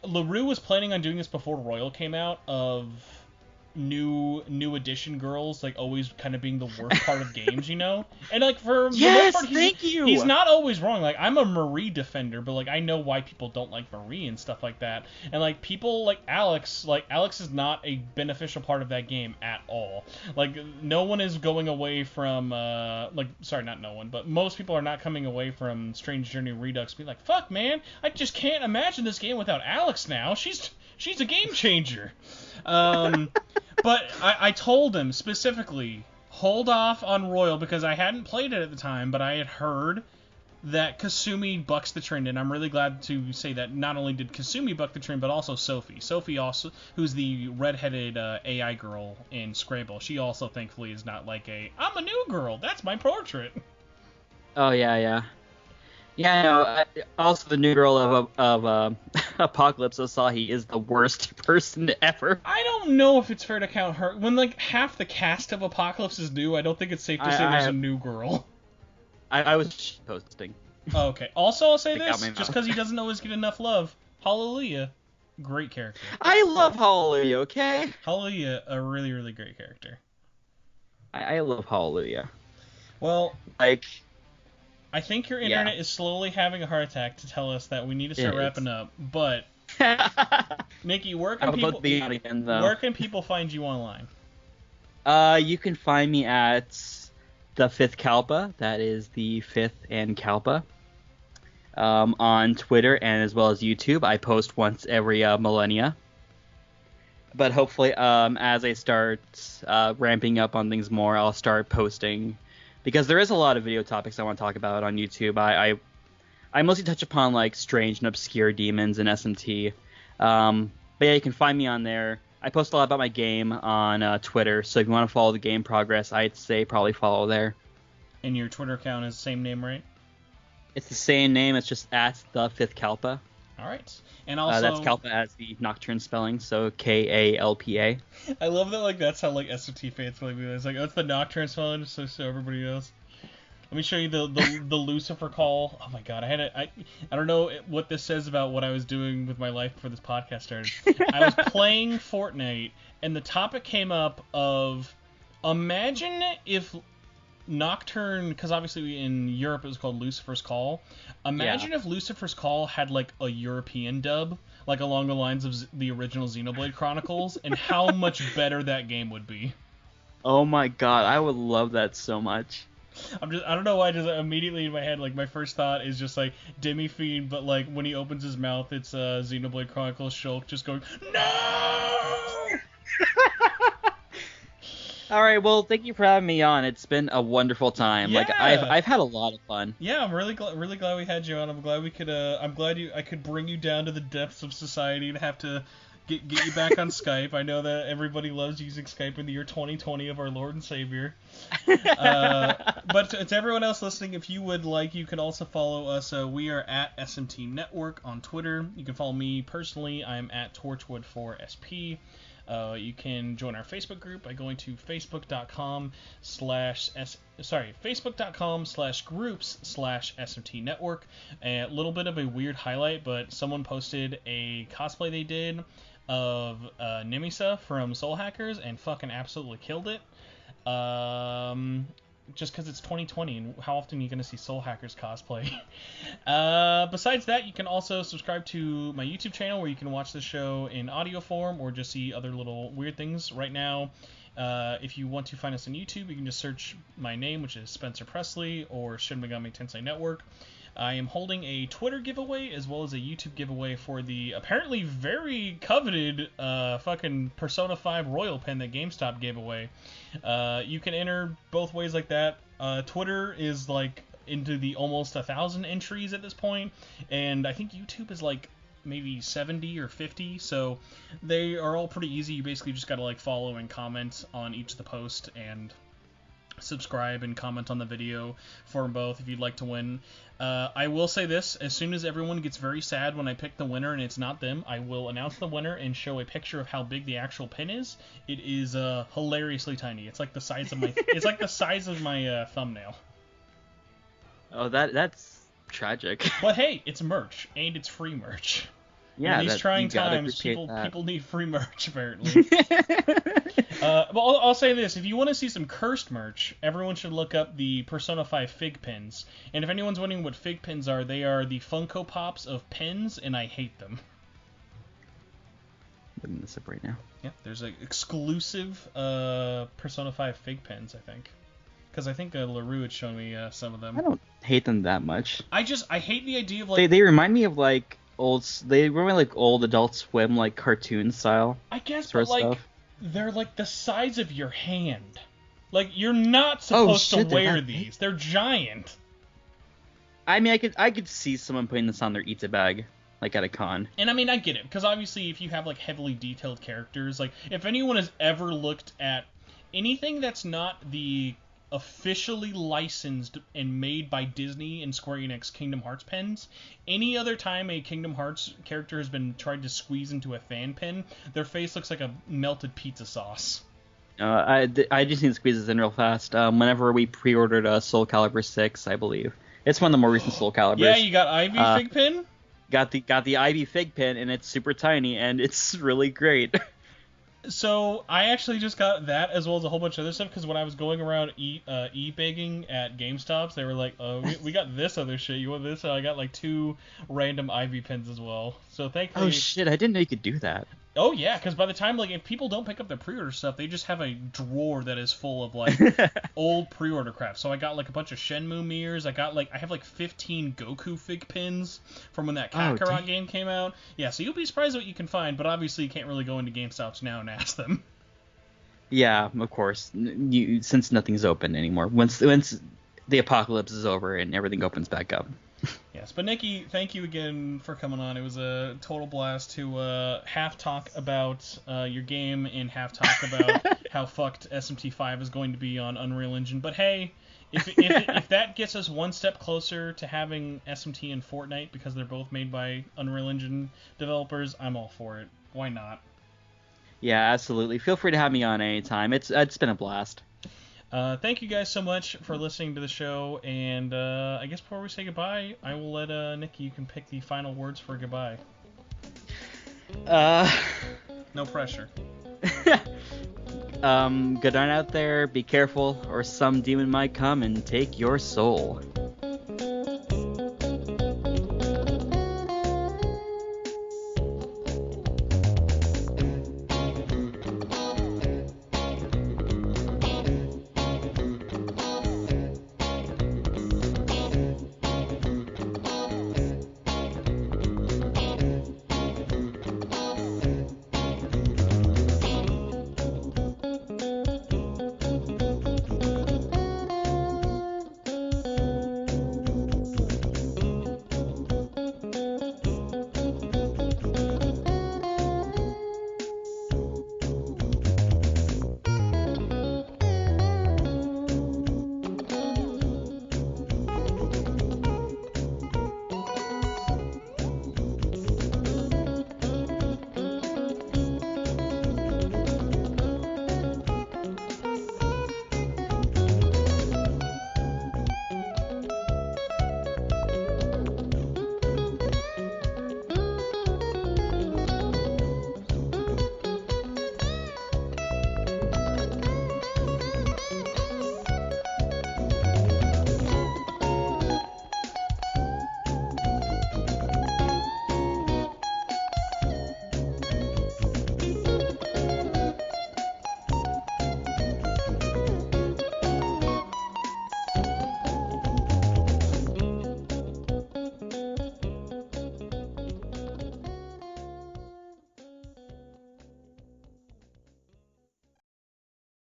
LaRue was planning on doing this before Royal came out, of new edition girls, like, always kind of being the worst part of games, And, like, for the most part, he's not always wrong. Like, I'm a Marie defender, but, like, I know why people don't like Marie and stuff like that. And, like, people like Alex is not a beneficial part of that game at all. Like, no one is going away from, not no one, but most people are not coming away from Strange Journey Redux being like, fuck, man, I just can't imagine this game without Alex now. She's a game changer. But I told him specifically, hold off on Royal, because I hadn't played it at the time, but I had heard that Kasumi bucks the trend, and I'm really glad to say that not only did Kasumi buck the trend, but also Sophie. Sophie also, who's the redheaded AI girl in Scrabble, she also thankfully is not like I'm a new girl, that's my portrait. Oh, yeah. Yeah, no, also the new girl of Apocalypse, Asahi, is the worst person ever. I don't know if it's fair to count her. When, like, half the cast of Apocalypse is new, I don't think it's safe to say there's a new girl. I was posting. Okay. Also, I'll say this, just because he doesn't always get enough love. Hallelujah. Great character. I love Hallelujah, okay? Hallelujah, a really, really great character. I love Hallelujah. Well... Like... I think your internet is slowly having a heart attack to tell us that we need to start wrapping up. But Nikki, where can people find you online? You can find me at the Fifth Kalpa. That is the Fifth and Kalpa. On Twitter and as well as YouTube. I post once every millennia. But hopefully, as I start ramping up on things more, I'll start posting. Because there is a lot of video topics I want to talk about on YouTube. I mostly touch upon like strange and obscure demons in SMT. But yeah, you can find me on there. I post a lot about my game on Twitter, so if you want to follow the game progress, I'd say probably follow there. And your Twitter account is the same name, right? It's the same name. It's just at the Fifth Kalpa. All right. And also that's Kalpa as the Nocturne spelling, so Kalpa. I love that, like, that's how like SMT fans like it's like, oh, it's the Nocturne spelling, so everybody knows. Let me show you the Lucifer call. Oh my god, I don't know what this says about what I was doing with my life before this podcast started. I was playing Fortnite, and the topic came up of, imagine if Nocturne, because obviously in Europe it was called Lucifer's Call. Imagine if Lucifer's Call had like a European dub, like along the lines of the original Xenoblade Chronicles, and how much better that game would be. Oh my god, I would love that so much. I don't know why, just immediately in my head, like, my first thought is just, like, Demi Fiend, but, like, when he opens his mouth, it's Xenoblade Chronicles Shulk just going, no! All right, well, thank you for having me on. It's been a wonderful time. Yeah. Like, I've had a lot of fun. Yeah, I'm really glad we had you on. I'm glad we could, I could bring you down to the depths of society and have to get you back on Skype. I know that everybody loves using Skype in the year 2020 of our Lord and Savior. But to everyone else listening, if you would like, you can also follow us. We are at SMT Network on Twitter. You can follow me personally. I'm at Torchwood4SP. You can join our Facebook group by going to facebook.com/groups/SMT Network. A little bit of a weird highlight, but someone posted a cosplay they did of Nimisa from Soul Hackers and fucking absolutely killed it. Just because it's 2020, and how often are you going to see Soul Hackers cosplay? Besides that, you can also subscribe to my YouTube channel, where you can watch the show in audio form or just see other little weird things. Right now, if you want to find us on YouTube, you can just search my name, which is Spencer Presley, or Shin Megami Tensei Network. I am holding a Twitter giveaway as well as a YouTube giveaway for the apparently very coveted fucking Persona 5 Royal Pen that GameStop gave away. You can enter both ways like that. Twitter is like into the almost 1,000 entries at this point, and I think YouTube is like maybe 70 or 50, so they are all pretty easy. You basically just gotta like follow and comment on each of the posts and subscribe and comment on the video for both if you'd like to win. I will say this, as soon as everyone gets very sad when I pick the winner and it's not them, I will announce the winner and show a picture of how big the actual pin is. It is hilariously tiny. It's like the size of my thumbnail. Oh, that's tragic. But hey, it's merch, and it's free merch. Yeah, in these trying times, people need free merch, apparently. Well, I'll say this. If you want to see some cursed merch, everyone should look up the Persona 5 Fig Pins. And if anyone's wondering what Fig Pins are, they are the Funko Pops of pins, and I hate them. Looking this up right now. Yeah, there's an exclusive Persona 5 Fig Pins, I think. Because I think LaRue had shown me some of them. I don't hate them that much. I hate the idea of, like... They remind me of, like, old Adult Swim, like, cartoon style. I guess, but, like... Stuff. They're like the size of your hand. Like, you're not supposed to wear these. They're giant. I mean, I could see someone putting this on their Eats a bag, like at a con. And I mean, I get it, because obviously if you have like heavily detailed characters, like if anyone has ever looked at anything that's not the officially licensed and made by Disney and Square Enix Kingdom Hearts pens, any other time a Kingdom Hearts character has been tried to squeeze into a fan pen, their face looks like a melted pizza sauce. I just need to squeeze this in real fast. Whenever we pre-ordered Soul Calibur 6, I believe. It's one of the more recent Soul Caliburs. Yeah, you got Ivy Fig Pin? Got the Ivy Fig Pin, and it's super tiny, and it's really great. So, I actually just got that as well as a whole bunch of other stuff, because when I was going around e-begging at GameStops, they were like, we got this other shit, you want this? So I got like 2 random Ivy pins as well. So thankfully... Oh shit, I didn't know you could do that. Oh yeah, because by the time, like, if people don't pick up their pre-order stuff, they just have a drawer that is full of, like, old pre-order crap. So I got, like, a bunch of Shenmue mirrors. I have, like, 15 Goku Fig pins from when that Kakarot game came out. Yeah, so you'll be surprised what you can find, but obviously you can't really go into GameStops now and ask them. Yeah, of course. Since nothing's open anymore. Once the apocalypse is over and everything opens back up. Yes, but Nikki, thank you again for coming on. It was a total blast to half talk about your game and half talk about how fucked SMT5 is going to be on Unreal Engine. But hey, if that gets us one step closer to having SMT and Fortnite, because they're both made by Unreal Engine developers, I'm all for it. Why not? Yeah, absolutely. Feel free to have me on anytime. It's been a blast. Thank you guys so much for listening to the show, and I guess before we say goodbye, I will let Nikki, you can pick the final words for goodbye. No pressure. Good night out there, be careful, or some demon might come and take your soul.